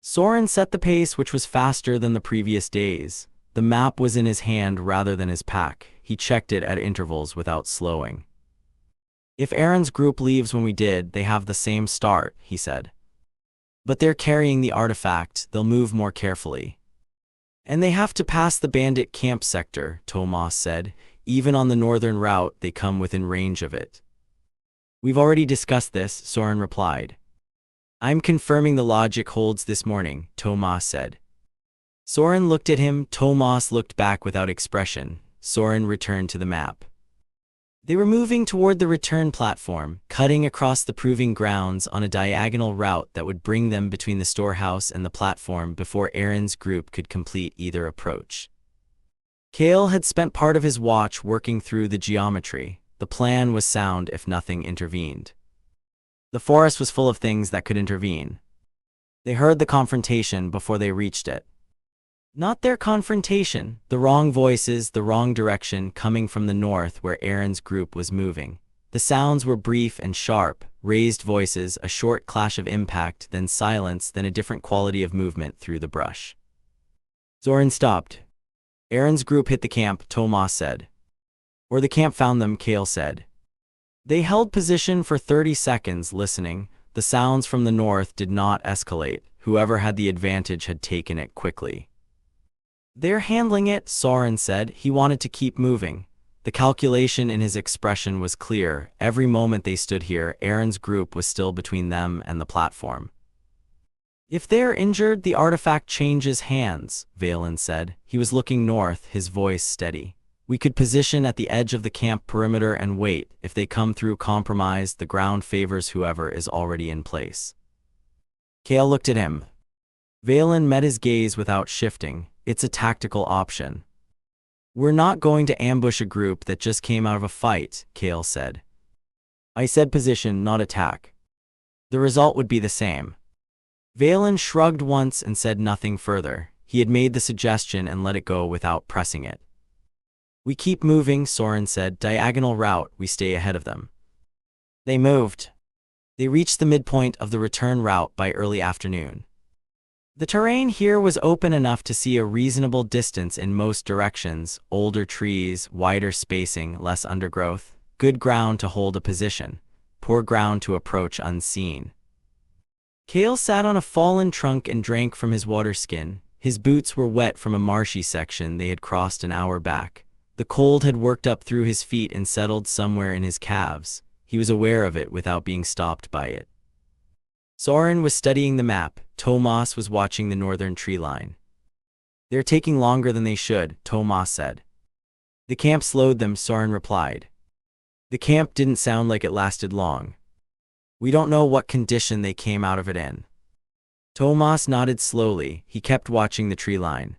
Soren set the pace, which was faster than the previous days. The map was in his hand rather than his pack. He checked it at intervals without slowing. If Aaron's group leaves when we did, they have the same start, he said. But they're carrying the artifact, they'll move more carefully. And they have to pass the bandit camp sector, Tomas said. Even on the northern route, they come within range of it. We've already discussed this, Soren replied. I'm confirming the logic holds this morning, Tomas said. Soren looked at him. Tomas looked back without expression. Soren returned to the map. They were moving toward the return platform, cutting across the proving grounds on a diagonal route that would bring them between the storehouse and the platform before Aaron's group could complete either approach. Kale had spent part of his watch working through the geometry. The plan was sound if nothing intervened. The forest was full of things that could intervene. They heard the confrontation before they reached it. Not their confrontation, the wrong voices, the wrong direction coming from the north where Aaron's group was moving. The sounds were brief and sharp, raised voices, a short clash of impact, then silence, then a different quality of movement through the brush. Soren stopped. Aaron's group hit the camp, Tomas said. Or the camp found them, Kale said. They held position for 30 seconds, listening. The sounds from the north did not escalate. Whoever had the advantage had taken it quickly. They're handling it, Soren said. He wanted to keep moving. The calculation in his expression was clear. Every moment they stood here, Aaron's group was still between them and the platform. If they're injured, the artifact changes hands, Valen said. He was looking north, his voice steady. We could position at the edge of the camp perimeter and wait. If they come through compromised, the ground favors whoever is already in place. Kale looked at him. Valen met his gaze without shifting. It's a tactical option. We're not going to ambush a group that just came out of a fight, Kale said. I said position, not attack. The result would be the same. Valen shrugged once and said nothing further. He had made the suggestion and let it go without pressing it. We keep moving, Soren said. Diagonal route, we stay ahead of them. They moved. They reached the midpoint of the return route by early afternoon. The terrain here was open enough to see a reasonable distance in most directions, older trees, wider spacing, less undergrowth, good ground to hold a position, poor ground to approach unseen. Kale sat on a fallen trunk and drank from his water skin. His boots were wet from a marshy section they had crossed an hour back. The cold had worked up through his feet and settled somewhere in his calves. He was aware of it without being stopped by it. Soren was studying the map. Tomas was watching the northern tree line. They're taking longer than they should, Tomas said. The camp slowed them, Soren replied. The camp didn't sound like it lasted long. We don't know what condition they came out of it in. Tomas nodded slowly. He kept watching the tree line.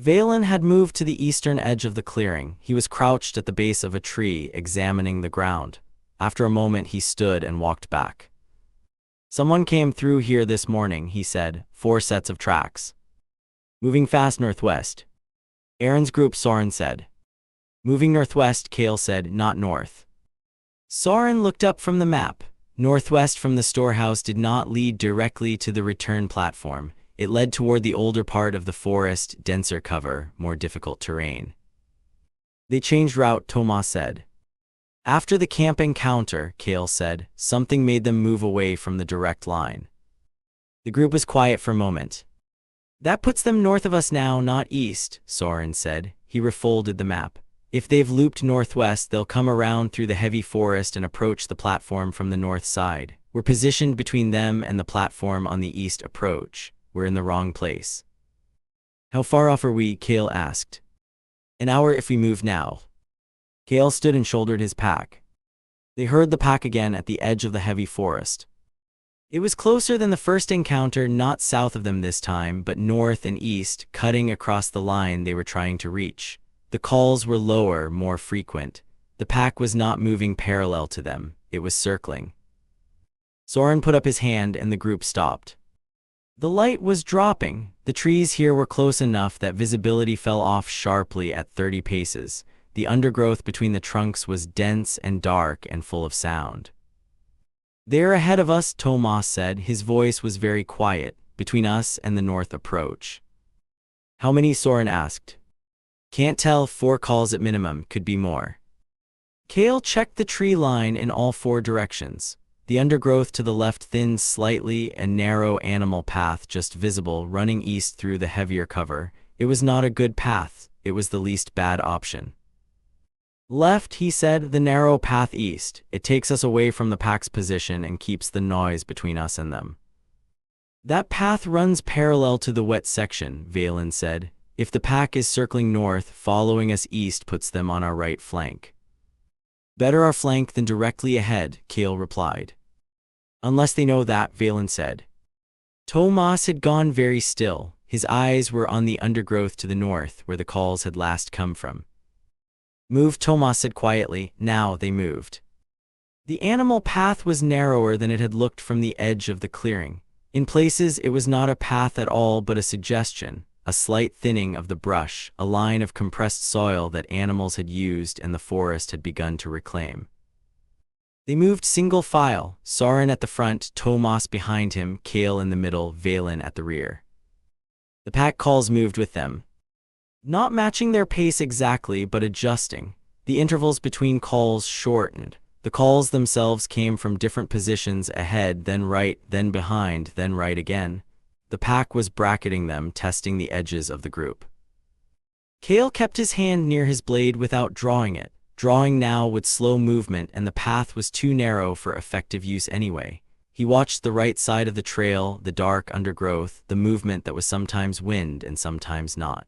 Valen had moved to the eastern edge of the clearing. He was crouched at the base of a tree, examining the ground. After a moment, he stood and walked back. Someone came through here this morning, he said. 4 sets of tracks. Moving fast northwest. Aaron's group, Soren said. Moving northwest, Kale said, not north. Soren looked up from the map. Northwest from the storehouse did not lead directly to the return platform. It led toward the older part of the forest, denser cover, more difficult terrain. They changed route, Tomas said. After the camp encounter, Kale said, something made them move away from the direct line. The group was quiet for a moment. That puts them north of us now, not east, Soren said. He refolded the map. If they've looped northwest, they'll come around through the heavy forest and approach the platform from the north side. We're positioned between them and the platform on the east approach. We're in the wrong place. How far off are we? Kale asked. An hour if we move now. Kale stood and shouldered his pack. They heard the pack again at the edge of the heavy forest. It was closer than the first encounter, not south of them this time, but north and east, cutting across the line they were trying to reach. The calls were lower, more frequent. The pack was not moving parallel to them, it was circling. Soren put up his hand and the group stopped. The light was dropping. The trees here were close enough that visibility fell off sharply at 30 paces. The undergrowth between the trunks was dense and dark and full of sound. They're ahead of us, Tomas said. His voice was very quiet, between us and the north approach. How many? Soren asked. Can't tell, 4 calls at minimum, could be more. Kale checked the tree line in all 4 directions. The undergrowth to the left thinned slightly, a narrow animal path just visible running east through the heavier cover. It was not a good path, it was the least bad option. Left, he said, the narrow path east. It takes us away from the pack's position and keeps the noise between us and them. That path runs parallel to the wet section, Valen said. If the pack is circling north, following us east puts them on our right flank. Better our flank than directly ahead, Kale replied. Unless they know that, Valen said. Tomas had gone very still. His eyes were on the undergrowth to the north, where the calls had last come from. Move, Tomas said quietly. Now they moved. The animal path was narrower than it had looked from the edge of the clearing. In places, it was not a path at all but a suggestion, a slight thinning of the brush, a line of compressed soil that animals had used and the forest had begun to reclaim. They moved single file, Soren at the front, Tomas behind him, Kale in the middle, Valen at the rear. The pack calls moved with them. Not matching their pace exactly, but adjusting. The intervals between calls shortened. The calls themselves came from different positions, ahead, then right, then behind, then right again. The pack was bracketing them, testing the edges of the group. Kale kept his hand near his blade without drawing it. Drawing now would slow movement, and the path was too narrow for effective use anyway. He watched the right side of the trail, the dark undergrowth, the movement that was sometimes wind and sometimes not.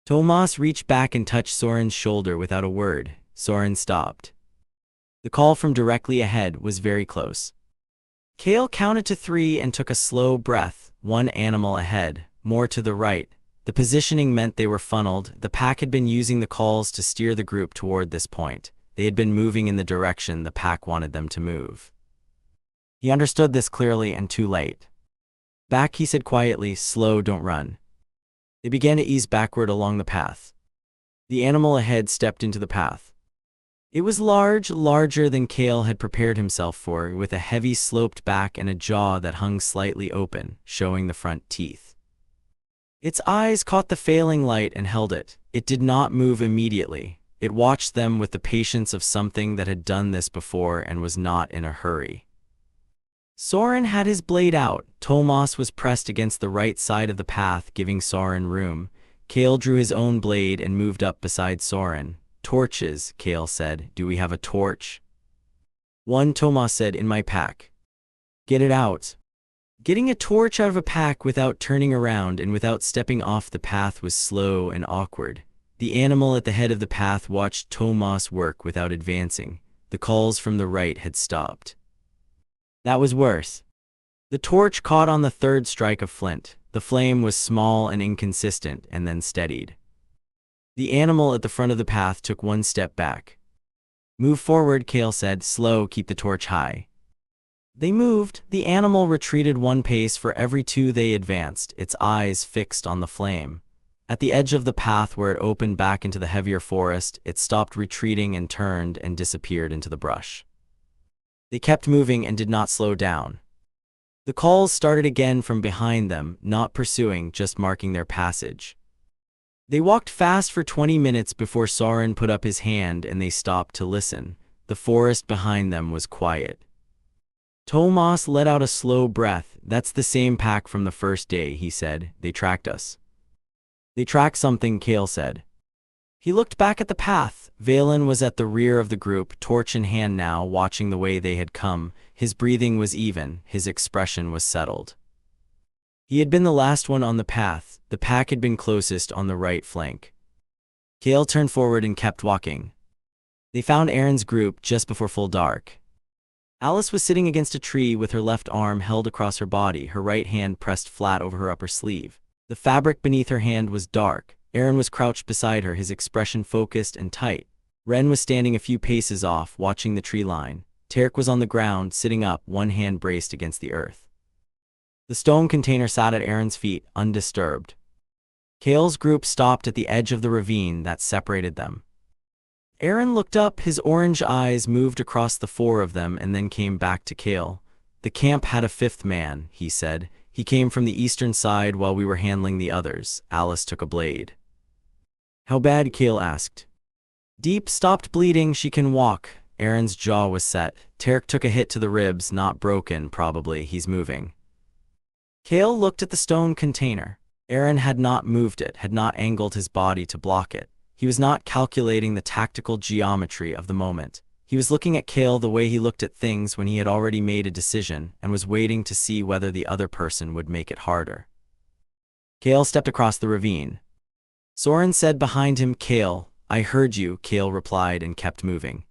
Tomas reached back and touched Soren's shoulder without a word. Soren stopped. The call from directly ahead was very close. Kale counted to 3 and took a slow breath. 1 animal ahead, more to the right. The positioning meant they were funneled. The pack had been using the calls to steer the group toward this point. They had been moving in the direction the pack wanted them to move. He understood this clearly and too late. Back, he said quietly. Slow, don't run. They began to ease backward along the path. The animal ahead stepped into the path. It was large, larger than Kale had prepared himself for, with a heavy sloped back and a jaw that hung slightly open, showing the front teeth. Its eyes caught the failing light and held it. It did not move immediately. It watched them with the patience of something that had done this before and was not in a hurry. Soren had his blade out. Tomas was pressed against the right side of the path, giving Soren room. Kale drew his own blade and moved up beside Soren. Torches, Kale said. Do we have a torch? 1, Tomas said. In my pack. Get it out. Getting a torch out of a pack without turning around and without stepping off the path was slow and awkward. The animal at the head of the path watched Tomas work without advancing. The calls from the right had stopped. That was worse. The torch caught on the 3rd strike of flint. The flame was small and inconsistent, and then steadied. The animal at the front of the path took 1 step back. Move forward, Kale said. Slow, keep the torch high. They moved. The animal retreated 1 pace for every 2 they advanced, its eyes fixed on the flame. At the edge of the path where it opened back into the heavier forest, it stopped retreating and turned and disappeared into the brush. They kept moving and did not slow down. The calls started again from behind them, not pursuing, just marking their passage. They walked fast for 20 minutes before Soren put up his hand and they stopped to listen. The forest behind them was quiet. Tomas let out a slow breath. "That's the same pack from the first day," he said. "They tracked us." "They tracked something," Kale said. He looked back at the path. Valen was at the rear of the group, torch in hand now, watching the way they had come. His breathing was even, his expression was settled. He had been the last one on the path. The pack had been closest on the right flank. Kale turned forward and kept walking. They found Aaron's group just before full dark. Alice was sitting against a tree with her left arm held across her body, her right hand pressed flat over her upper sleeve. The fabric beneath her hand was dark. Aaron was crouched beside her, his expression focused and tight. Ren was standing a few paces off, watching the tree line. Tarek was on the ground, sitting up, one hand braced against the earth. The stone container sat at Aaron's feet, undisturbed. Kale's group stopped at the edge of the ravine that separated them. Aaron looked up, his orange eyes moved across the four of them and then came back to Kale. "The camp had a fifth man," he said. "He came from the eastern side while we were handling the others." Alice took a blade. "How bad?" Kale asked. "Deep, stopped bleeding, she can walk." Aaron's jaw was set. Tarek took a hit to the ribs, not broken, probably, he's moving. Kale looked at the stone container. Aaron had not moved it, had not angled his body to block it. He was not calculating the tactical geometry of the moment. He was looking at Kale the way he looked at things when he had already made a decision and was waiting to see whether the other person would make it harder. Kale stepped across the ravine. Soren said behind him, "Kale, I heard you," Kale replied and kept moving.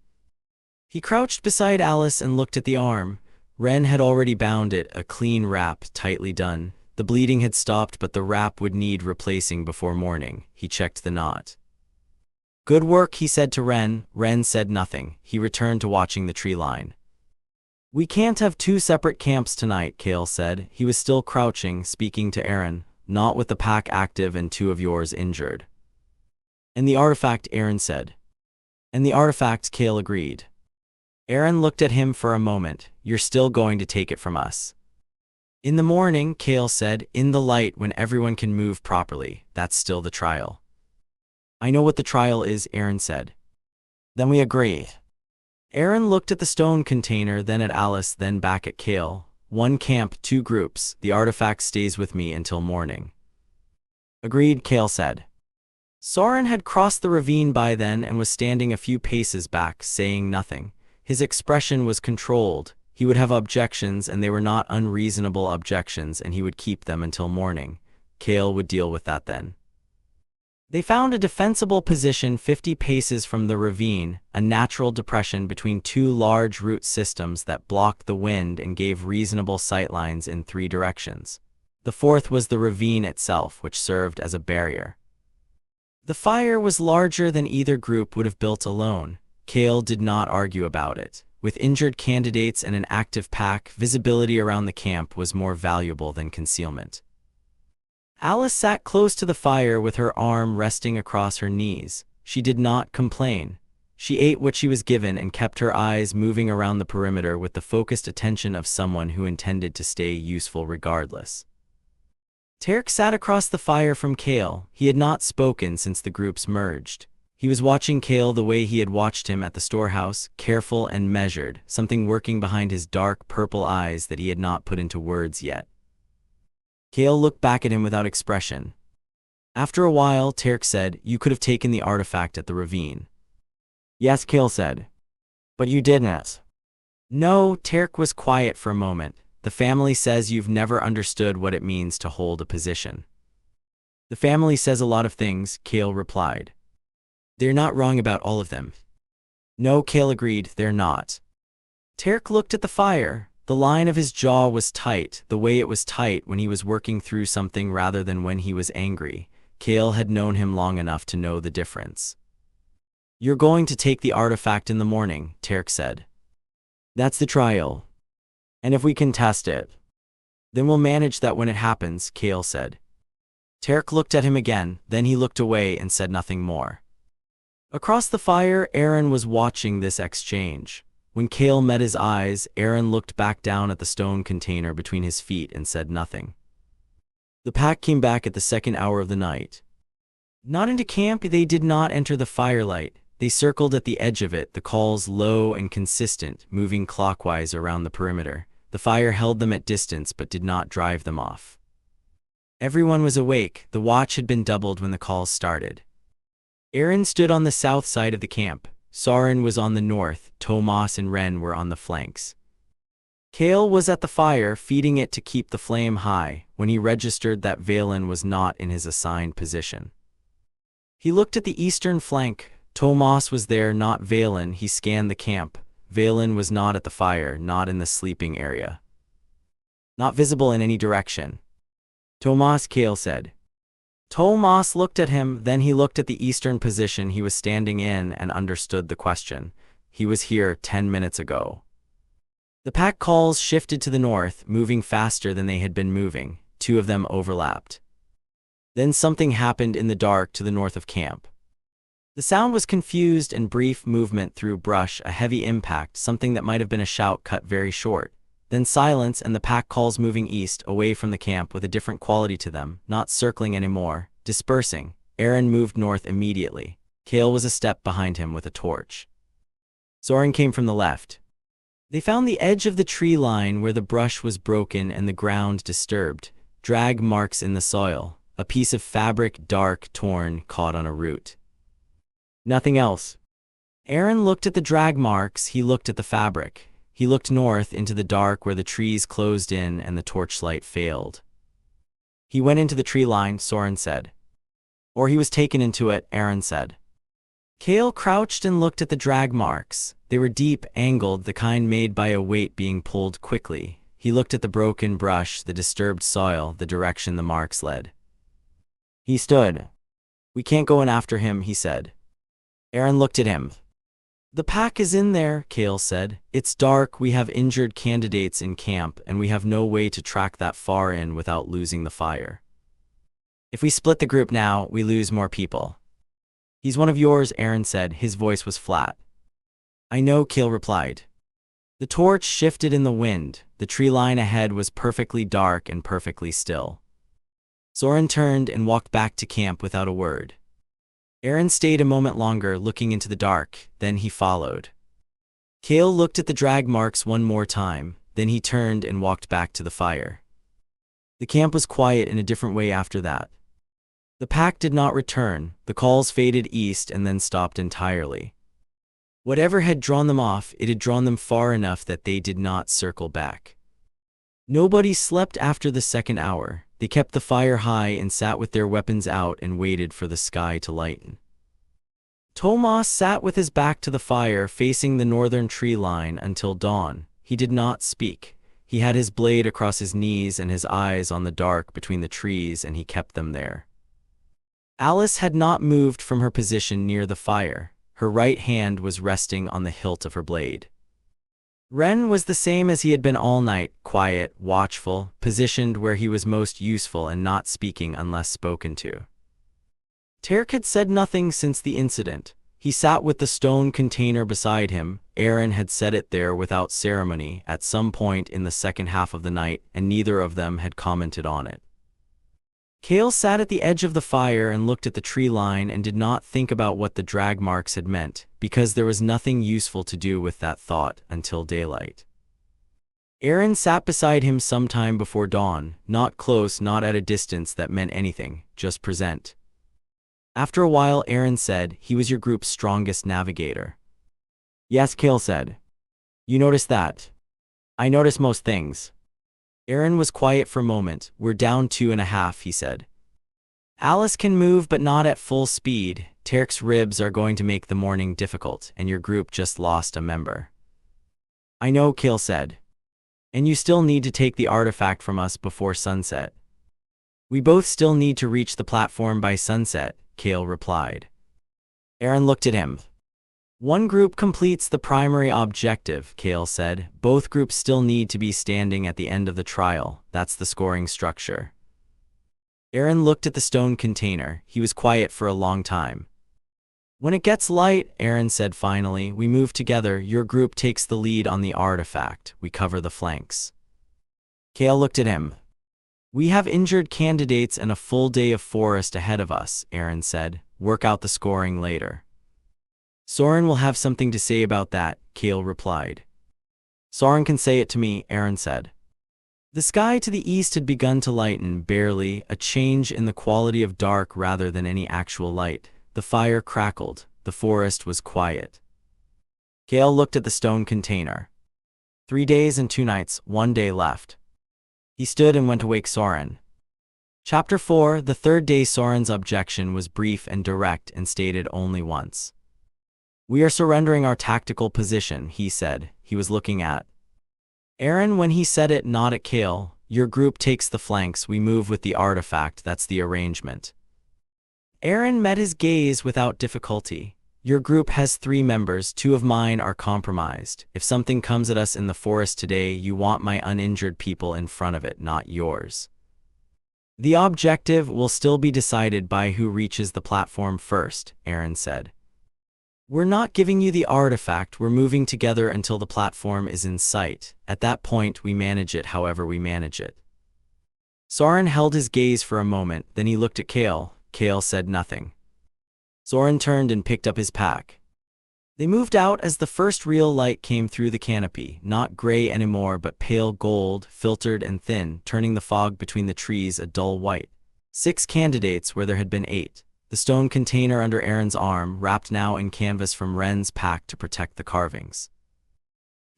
He crouched beside Alice and looked at the arm. Ren had already bound it, a clean wrap, tightly done. The bleeding had stopped, but the wrap would need replacing before morning. He checked the knot. "Good work," he said to Ren. Ren said nothing. He returned to watching the tree line. "We can't have two separate camps tonight," Kale said. He was still crouching, speaking to Aaron. "Not with the pack active and two of yours injured." "And the artifact," Aaron said. "And the artifact," Kale agreed. Aaron looked at him for a moment. "You're still going to take it from us?" "In the morning," Kale said. "In the light, when everyone can move properly. That's still the trial." "I know what the trial is," Aaron said. "Then we agree." Aaron looked at the stone container, then at Alice, then back at Kale. "One camp, two groups. The artifact stays with me until morning." "Agreed," Kale said. Soren had crossed the ravine by then and was standing a few paces back, saying nothing. His expression was controlled. He would have objections, and they were not unreasonable objections, and he would keep them until morning. Kale would deal with that then. They found a defensible position 50 paces from the ravine, a natural depression between two large root systems that blocked the wind and gave reasonable sightlines in three directions. The fourth was the ravine itself, which served as a barrier. The fire was larger than either group would have built alone. Kale did not argue about it. With injured candidates and an active pack, visibility around the camp was more valuable than concealment. Alice sat close to the fire with her arm resting across her knees. She did not complain. She ate what she was given and kept her eyes moving around the perimeter with the focused attention of someone who intended to stay useful regardless. Tarek sat across the fire from Kale. He had not spoken since the groups merged. He was watching Kale the way he had watched him at the storehouse, careful and measured, something working behind his dark purple eyes that he had not put into words yet. Kale looked back at him without expression. After a while, Tarek said, "You could have taken the artifact at the ravine." "Yes," Kale said. "But you didn't." "No," Tarek was quiet for a moment. "The family says you've never understood what it means to hold a position." "The family says a lot of things," Kale replied. "They're not wrong about all of them." "No," Kale agreed, "they're not." Tarek looked at the fire. The line of his jaw was tight, the way it was tight when he was working through something rather than when he was angry. Kale had known him long enough to know the difference. "You're going to take the artifact in the morning," Tarek said. "That's the trial. And if we can test it, then we'll manage that when it happens," Kale said. Tarek looked at him again, then he looked away and said nothing more. Across the fire, Aaron was watching this exchange. When Kale met his eyes, Aaron looked back down at the stone container between his feet and said nothing. The pack came back at the second hour of the night. Not into camp, they did not enter the firelight. They circled at the edge of it, the calls low and consistent, moving clockwise around the perimeter. The fire held them at distance but did not drive them off. Everyone was awake. The watch had been doubled when the calls started. Aaron stood on the south side of the camp. Soren was on the north. Tomas and Ren were on the flanks. Kale was at the fire, feeding it to keep the flame high, when he registered that Valen was not in his assigned position. He looked at the eastern flank. Tomas was there, not Valen. He scanned the camp. Valen was not at the fire, not in the sleeping area. Not visible in any direction. Tomas, Kale said. Tomas looked at him, then he looked at the eastern position he was standing in and understood the question. He was here 10 minutes ago. The pack calls shifted to the north, moving faster than they had been moving. Two of them overlapped. Then something happened in the dark to the north of camp. The sound was confused and brief movement through brush, a heavy impact, something that might have been a shout cut very short. Then silence and the pack calls moving east, away from the camp with a different quality to them, not circling anymore, dispersing. Aaron moved north immediately. Kale was a step behind him with a torch. Soren came from the left. They found the edge of the tree line where the brush was broken and the ground disturbed. Drag marks in the soil. A piece of fabric, dark, torn, caught on a root. Nothing else. Aaron looked at the drag marks. He looked at the fabric. He looked north into the dark where the trees closed in and the torchlight failed. He went into the tree line, Soren said. Or he was taken into it, Aaron said. Kale crouched and looked at the drag marks. They were deep, angled, the kind made by a weight being pulled quickly. He looked at the broken brush, the disturbed soil, the direction the marks led. He stood. We can't go in after him, he said. Aaron looked at him. The pack is in there, Kale said. It's dark, we have injured candidates in camp, and we have no way to track that far in without losing the fire. If we split the group now, we lose more people. He's one of yours, Aaron said. His voice was flat. I know, Kale replied. The torch shifted in the wind. The tree line ahead was perfectly dark and perfectly still. Soren turned and walked back to camp without a word. Aaron stayed a moment longer, looking into the dark, then he followed. Kale looked at the drag marks one more time, then he turned and walked back to the fire. The camp was quiet in a different way after that. The pack did not return. The calls faded east and then stopped entirely. Whatever had drawn them off, it had drawn them far enough that they did not circle back. Nobody slept after the second hour. They kept the fire high and sat with their weapons out and waited for the sky to lighten. Tomas sat with his back to the fire, facing the northern tree line until dawn. He did not speak. He had his blade across his knees and his eyes on the dark between the trees, and he kept them there. Alice had not moved from her position near the fire. Her right hand was resting on the hilt of her blade. Ren was the same as he had been all night, quiet, watchful, positioned where he was most useful and not speaking unless spoken to. Terk had said nothing since the incident. He sat with the stone container beside him. Aaron had set it there without ceremony at some point in the second half of the night, and neither of them had commented on it. Kale sat at the edge of the fire and looked at the tree line and did not think about what the drag marks had meant, because there was nothing useful to do with that thought until daylight. Aaron sat beside him sometime before dawn, not close, not at a distance that meant anything, just present. After a while, Aaron said, "He was your group's strongest navigator." "Yes," Kale said. "You noticed that?" "I notice most things." Aaron was quiet for a moment. "We're down 2.5, he said. "Alice can move but not at full speed. Terk's ribs are going to make the morning difficult, and your group just lost a member." "I know," Kale said. "And you still need to take the artifact from us before sunset." "We both still need to reach the platform by sunset," Kale replied. Aaron looked at him. "One group completes the primary objective," Kale said. "Both groups still need to be standing at the end of the trial. That's the scoring structure." Aaron looked at the stone container. He was quiet for a long time. "When it gets light," Aaron said finally, "we move together. Your group takes the lead on the artifact. We cover the flanks." Kale looked at him. "We have injured candidates and a full day of forest ahead of us," Aaron said. "Work out the scoring later." "Soren will have something to say about that," Kale replied. Soren can say it to me, Aaron said. The sky to the east had begun to lighten, barely, a change in the quality of dark rather than any actual light. The fire crackled. The forest was quiet. Cale looked at the stone container. 3 days and 2 nights, 1 day left. He stood and went to wake Soren. Chapter 4. The third day. Soren's objection was brief and direct and stated only once. We are surrendering our tactical position, he said. He was looking at Aaron when he said it, not at Cale. Your group takes the flanks, we move with the artifact, that's the arrangement. Aaron met his gaze without difficulty. Your group has 3 members, 2 of mine are compromised. If something comes at us in the forest today, you want my uninjured people in front of it, not yours. The objective will still be decided by who reaches the platform first, Aaron said. We're not giving you the artifact, we're moving together until the platform is in sight. At that point, we manage it however we manage it. Soren held his gaze for a moment, then he looked at Cale. Cale said nothing. Soren turned and picked up his pack. They moved out as the first real light came through the canopy, not gray anymore but pale gold, filtered and thin, turning the fog between the trees a dull white. 6 candidates where there had been 8. The stone container under Aaron's arm, wrapped now in canvas from Wren's pack to protect the carvings.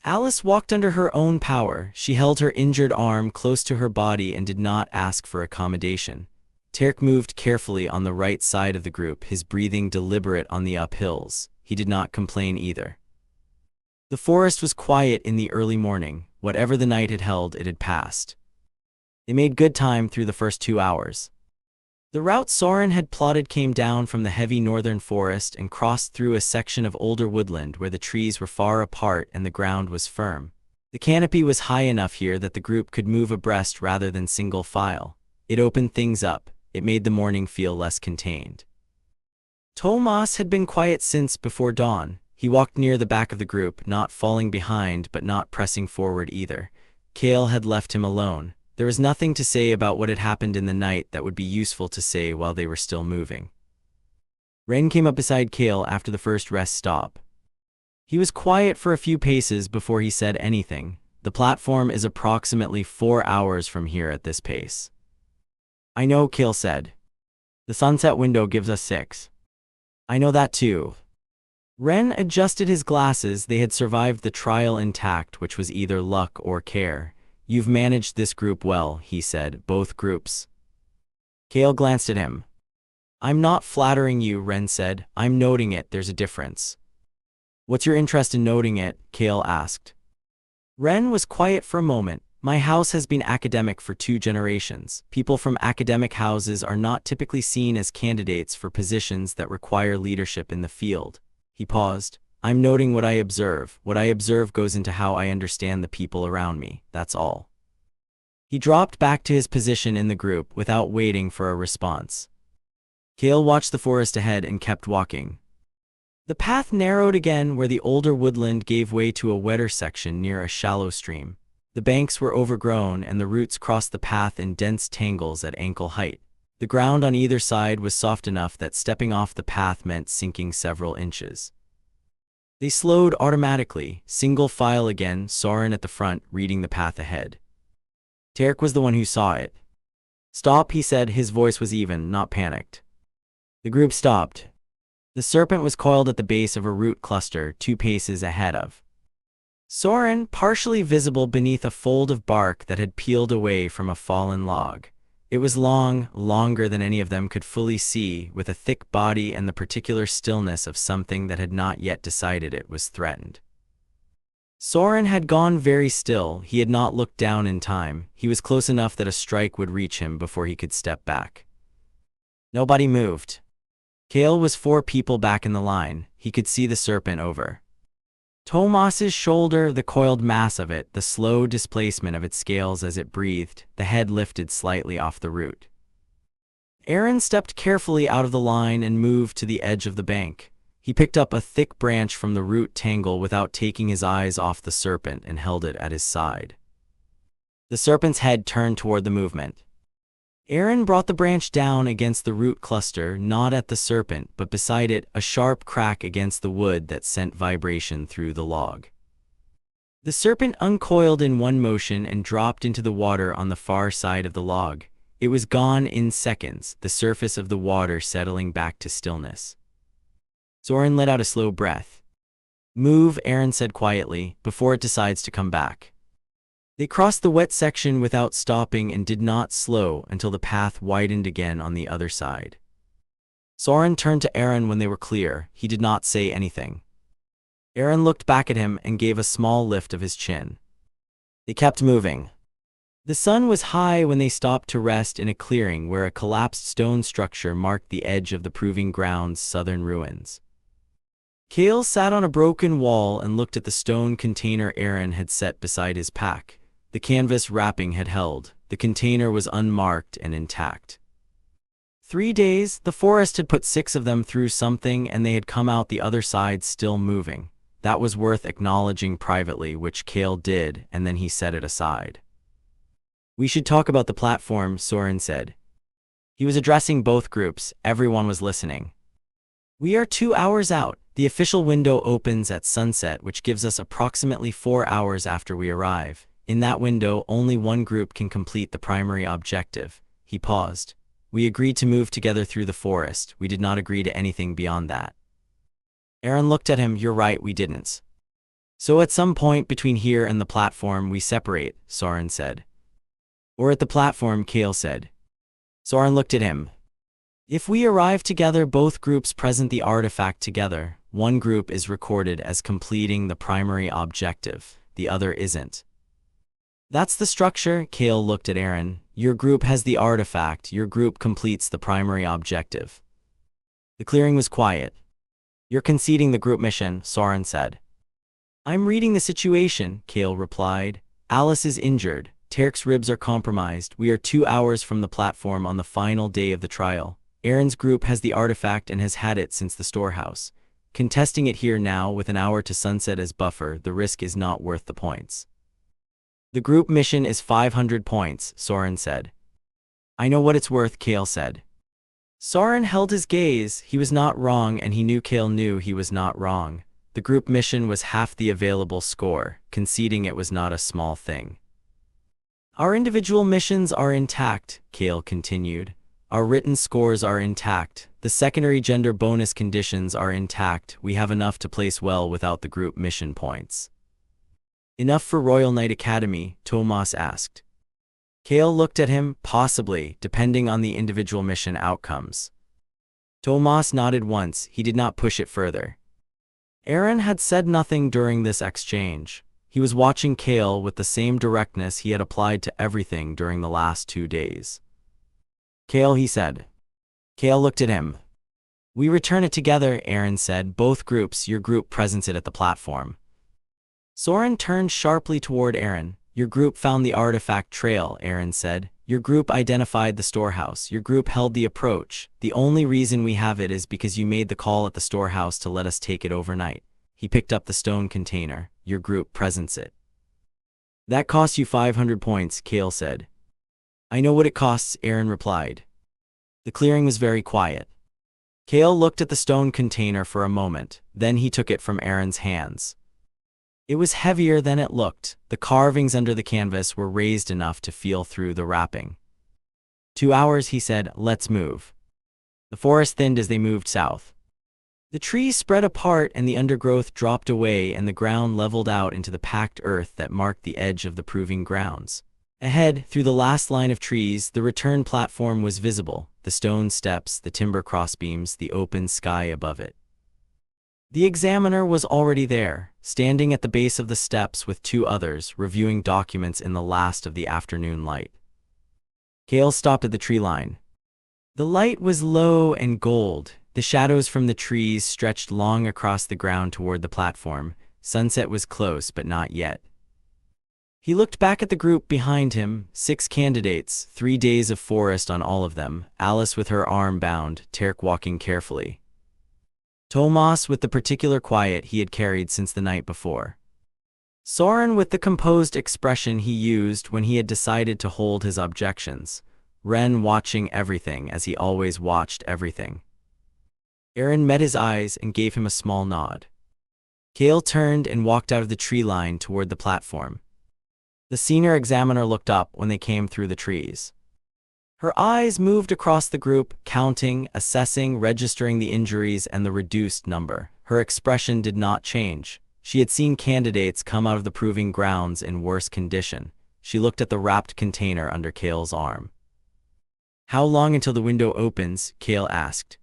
Alice walked under her own power. She held her injured arm close to her body and did not ask for accommodation. Terk moved carefully on the right side of the group, his breathing deliberate on the uphills. He did not complain either. The forest was quiet in the early morning. Whatever the night had held, it had passed. They made good time through the first 2 hours. The route Soren had plotted came down from the heavy northern forest and crossed through a section of older woodland where the trees were far apart and the ground was firm. The canopy was high enough here that the group could move abreast rather than single file. It opened things up. It made the morning feel less contained. Tomas had been quiet since before dawn. He walked near the back of the group, not falling behind but not pressing forward either. Cale had left him alone. There was nothing to say about what had happened in the night that would be useful to say while they were still moving. Wren came up beside Cale after the first rest stop. He was quiet for a few paces before he said anything. The platform is approximately 4 hours from here at this pace. I know, Cale said. The sunset window gives us 6. I know that too. Wren adjusted his glasses. They had survived the trial intact, which was either luck or care. You've managed this group well, he said, both groups. Cale glanced at him. I'm not flattering you, Wren said. I'm noting it, there's a difference. What's your interest in noting it? Cale asked. Wren was quiet for a moment. My house has been academic for 2 generations. People from academic houses are not typically seen as candidates for positions that require leadership in the field. He paused. I'm noting what I observe. What I observe goes into how I understand the people around me, that's all. He dropped back to his position in the group without waiting for a response. Cale watched the forest ahead and kept walking. The path narrowed again where the older woodland gave way to a wetter section near a shallow stream. The banks were overgrown and the roots crossed the path in dense tangles at ankle height. The ground on either side was soft enough that stepping off the path meant sinking several inches. They slowed automatically, single file again, Soren at the front, reading the path ahead. Terk was the one who saw it. Stop, he said, his voice was even, not panicked. The group stopped. The serpent was coiled at the base of a root cluster 2 paces ahead of Soren, partially visible beneath a fold of bark that had peeled away from a fallen log. It was long, longer than any of them could fully see, with a thick body and the particular stillness of something that had not yet decided it was threatened. Soren had gone very still. He had not looked down in time. He was close enough that a strike would reach him before he could step back. Nobody moved. Cale was 4 people back in the line. He could see the serpent over Tomas's shoulder, the coiled mass of it, the slow displacement of its scales as it breathed, the head lifted slightly off the root. Aaron stepped carefully out of the line and moved to the edge of the bank. He picked up a thick branch from the root tangle without taking his eyes off the serpent and held it at his side. The serpent's head turned toward the movement. Aaron brought the branch down against the root cluster, not at the serpent, but beside it, a sharp crack against the wood that sent vibration through the log. The serpent uncoiled in one motion and dropped into the water on the far side of the log. It was gone in seconds, the surface of the water settling back to stillness. Soren let out a slow breath. "Move," Aaron said quietly, "before it decides to come back." They crossed the wet section without stopping and did not slow until the path widened again on the other side. Soren turned to Aaron when they were clear. He did not say anything. Aaron looked back at him and gave a small lift of his chin. They kept moving. The sun was high when they stopped to rest in a clearing where a collapsed stone structure marked the edge of the proving ground's southern ruins. Cale sat on a broken wall and looked at the stone container Aaron had set beside his pack. The canvas wrapping had held. The container was unmarked and intact. 3 days, the forest had put 6 of them through something, and they had come out the other side still moving. That was worth acknowledging privately, which Cale did, and then he set it aside. "We should talk about the platform," Soren said. He was addressing both groups. Everyone was listening. "We are 2 hours out. The official window opens at sunset, which gives us approximately 4 hours after we arrive. In that window, only one group can complete the primary objective." He paused. "We agreed to move together through the forest. We did not agree to anything beyond that." Aaron looked at him. "You're right, we didn't. So at some point between here and the platform, we separate," Soren said. "Or at the platform," Cale said. Soren looked at him. "If we arrive together, both groups present the artifact together. One group is recorded as completing the primary objective. The other isn't." "That's the structure." Cale looked at Aaron. "Your group has the artifact. Your group completes the primary objective." The clearing was quiet. "You're conceding the group mission," Soren said. "I'm reading the situation," Cale replied. "Alice is injured. Tarek's ribs are compromised. We are 2 hours from the platform on the final day of the trial. Aaron's group has the artifact and has had it since the storehouse. Contesting it here now with an hour to sunset as buffer, the risk is not worth the points." "The group mission is 500 points, Soren said. "I know what it's worth," Cale said. Soren held his gaze. He was not wrong, and he knew Cale knew he was not wrong. The group mission was half the available score. Conceding it was not a small thing. "Our individual missions are intact," Cale continued. "Our written scores are intact. The secondary gender bonus conditions are intact. We have enough to place well without the group mission points." "Enough for Royal Knight Academy?" Tomas asked. Cale looked at him. "Possibly, depending on the individual mission outcomes." Tomas nodded once. He did not push it further. Aaron had said nothing during this exchange. He was watching Cale with the same directness he had applied to everything during the last 2 days. "Cale," he said. Cale looked at him. "We return it together," Aaron said. "Both groups, your group presents it at the platform." Soren turned sharply toward Aaron. "Your group found the artifact trail," Aaron said. "Your group identified the storehouse. Your group held the approach. The only reason we have it is because you made the call at the storehouse to let us take it overnight." He picked up the stone container. "Your group presents it." "That costs you 500 points, Cale said. "I know what it costs," Aaron replied. The clearing was very quiet. Cale looked at the stone container for a moment. Then he took it from Aaron's hands. It was heavier than it looked. The carvings under the canvas were raised enough to feel through the wrapping. 2 hours, he said. "Let's move." The forest thinned as they moved south. The trees spread apart and the undergrowth dropped away, and the ground leveled out into the packed earth that marked the edge of the proving grounds. Ahead, through the last line of trees, the return platform was visible. The stone steps, the timber crossbeams, the open sky above it. The examiner was already there, standing at the base of the steps with 2 others, reviewing documents in the last of the afternoon light. Cale stopped at the tree line. The light was low and gold. The shadows from the trees stretched long across the ground toward the platform. Sunset was close, but not yet. He looked back at the group behind him. 6 candidates, 3 days of forest on all of them. Alice with her arm bound, Tarek walking carefully. Tomas with the particular quiet he had carried since the night before. Soren with the composed expression he used when he had decided to hold his objections. Ren watching everything as he always watched everything. Aaron met his eyes and gave him a small nod. Kale turned and walked out of the tree line toward the platform. The senior examiner looked up when they came through the trees. Her eyes moved across the group, counting, assessing, registering the injuries and the reduced number. Her expression did not change. She had seen candidates come out of the proving grounds in worse condition. She looked at the wrapped container under Kale's arm. "How long until the window opens?" Kale asked.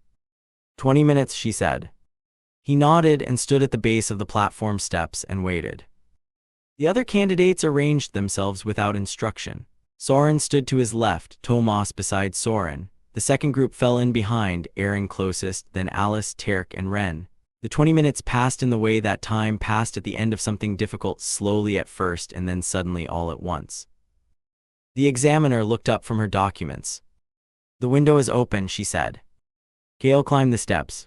20 minutes, she said. He nodded and stood at the base of the platform steps and waited. The other candidates arranged themselves without instruction. Soren stood to his left, Tomas beside Soren. The second group fell in behind, Aaron closest, then Alice, Terk, and Ren. The 20 minutes passed in the way that time passed at the end of something difficult, slowly at first and then suddenly all at once. The examiner looked up from her documents. "The window is open," she said. Kale climbed the steps.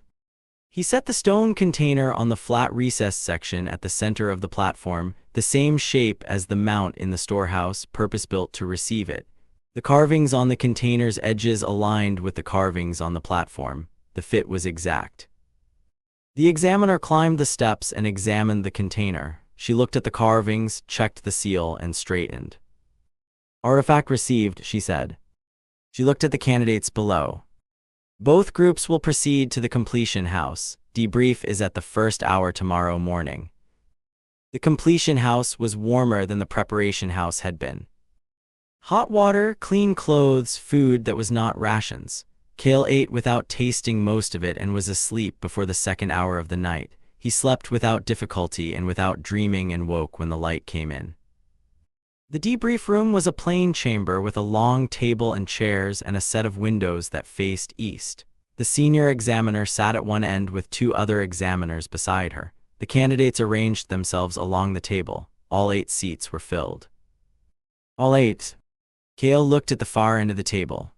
He set the stone container on the flat recessed section at the center of the platform, the same shape as the mount in the storehouse, purpose-built to receive it. The carvings on the container's edges aligned with the carvings on the platform. The fit was exact. The examiner climbed the steps and examined the container. She looked at the carvings, checked the seal, and straightened. "Artifact received," she said. She looked at the candidates below. "Both groups will proceed to the completion house. Debrief is at the first hour tomorrow morning." The completion house was warmer than the preparation house had been. Hot water, clean clothes, food that was not rations. Kale ate without tasting most of it and was asleep before the second hour of the night. He slept without difficulty and without dreaming and woke when the light came in. The debrief room was a plain chamber with a long table and chairs and a set of windows that faced east. The senior examiner sat at one end with two other examiners beside her. The candidates arranged themselves along the table. All 8 seats were filled. All 8. Kale looked at the far end of the table.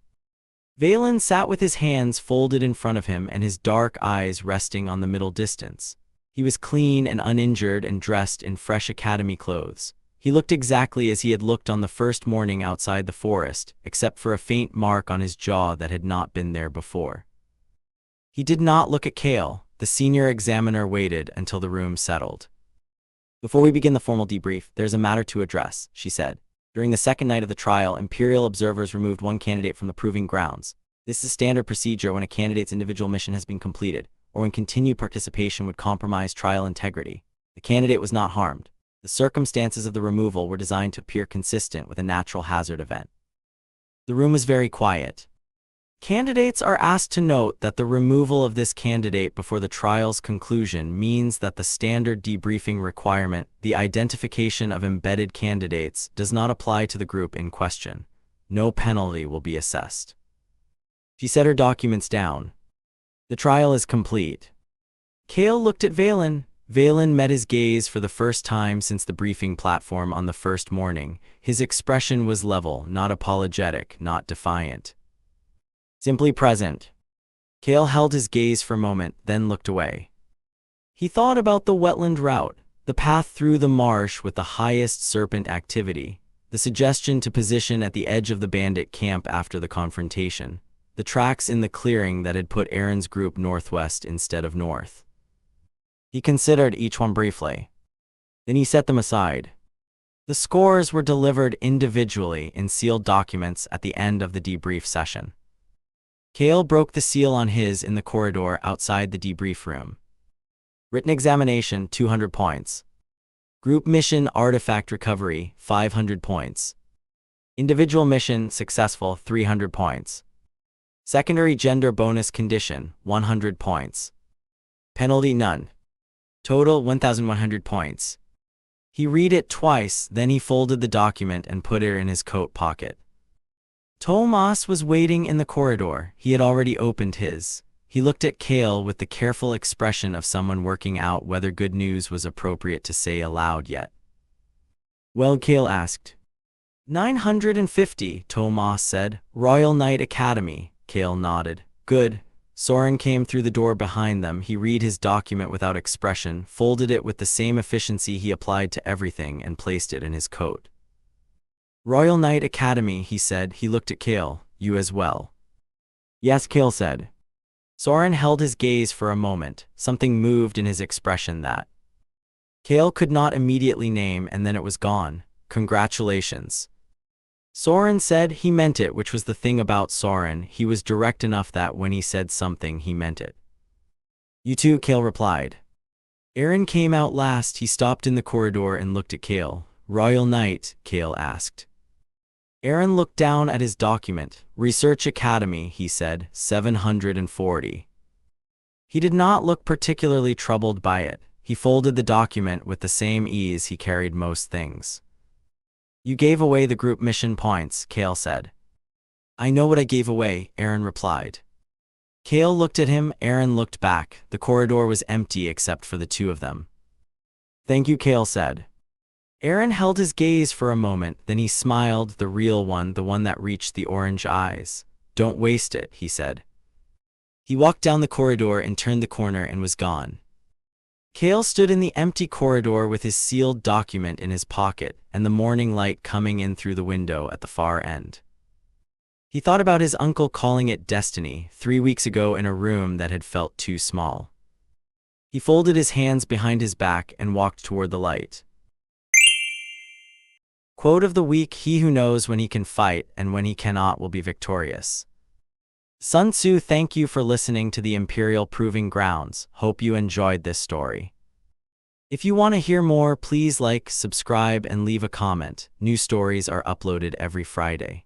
Valen sat with his hands folded in front of him and his dark eyes resting on the middle distance. He was clean and uninjured and dressed in fresh academy clothes. He looked exactly as he had looked on the first morning outside the forest, except for a faint mark on his jaw that had not been there before. He did not look at Kale. The senior examiner waited until the room settled. "Before we begin the formal debrief, there's a matter to address," she said. "During the second night of the trial, Imperial observers removed one candidate from the proving grounds. This is standard procedure when a candidate's individual mission has been completed, or when continued participation would compromise trial integrity. The candidate was not harmed. The circumstances of the removal were designed to appear consistent with a natural hazard event." The room was very quiet. Candidates are asked to note that the removal of this candidate before the trial's conclusion means that the standard debriefing requirement, the identification of embedded candidates, does not apply to the group in question. No penalty will be assessed. She set her documents down. "The trial is complete." Kale looked at Valen. Valen met his gaze for the first time since the briefing platform on the first morning. His expression was level, not apologetic, not defiant. Simply present. Kale held his gaze for a moment, then looked away. He thought about the wetland route, the path through the marsh with the highest serpent activity, the suggestion to position at the edge of the bandit camp after the confrontation, the tracks in the clearing that had put Aaron's group northwest instead of north. He considered each one briefly. Then he set them aside. The scores were delivered individually in sealed documents at the end of the debrief session. Kale broke the seal on his in the corridor outside the debrief room. Written examination, 200 points. Group mission artifact recovery, 500 points. Individual mission successful, 300 points. Secondary gender bonus condition, 100 points. Penalty none. Total 1,100 points. He read it twice, then he folded the document and put it in his coat pocket. Tomas was waiting in the corridor. He had already opened his. He looked at Kale with the careful expression of someone working out whether good news was appropriate to say aloud yet. "Well," Kale asked. 950, Tomas said. "Royal Knight Academy." Kale nodded. "Good." Soren came through the door behind them. He read his document without expression, folded it with the same efficiency he applied to everything, and placed it in his coat. "Royal Knight Academy," he said. He looked at Kale. "You as well?" "Yes," Kale said. Soren held his gaze for a moment. Something moved in his expression that Kale could not immediately name, and then it was gone. Congratulations. Soren said. He meant it, which was the thing about Soren. He was direct enough that when he said something, he meant it. You too, Kale replied. Aaron came out last. He stopped in the corridor and looked at Kale. Royal Knight? Kale asked. Aaron looked down at his document. Research Academy, he said, 740. He did not look particularly troubled by it. He folded the document with the same ease he carried most things. You gave away the group mission points, Kale said. I know what I gave away, Aaron replied. Kale looked at him. Aaron looked back. The corridor was empty except for the two of them. Thank you, Kale said. Aaron held his gaze for a moment, then he smiled, the real one, the one that reached the orange eyes. Don't waste it, he said. He walked down the corridor and turned the corner and was gone. Kale stood in the empty corridor with his sealed document in his pocket and the morning light coming in through the window at the far end. He thought about his uncle calling it destiny 3 weeks ago in a room that had felt too small. He folded his hands behind his back and walked toward the light. Quote of the week: He who knows when he can fight and when he cannot will be victorious. Sun Tzu. Thank you for listening to the Imperial Proving Grounds. Hope you enjoyed this story. If you want to hear more, please like, subscribe, and leave a comment. New stories are uploaded every Friday.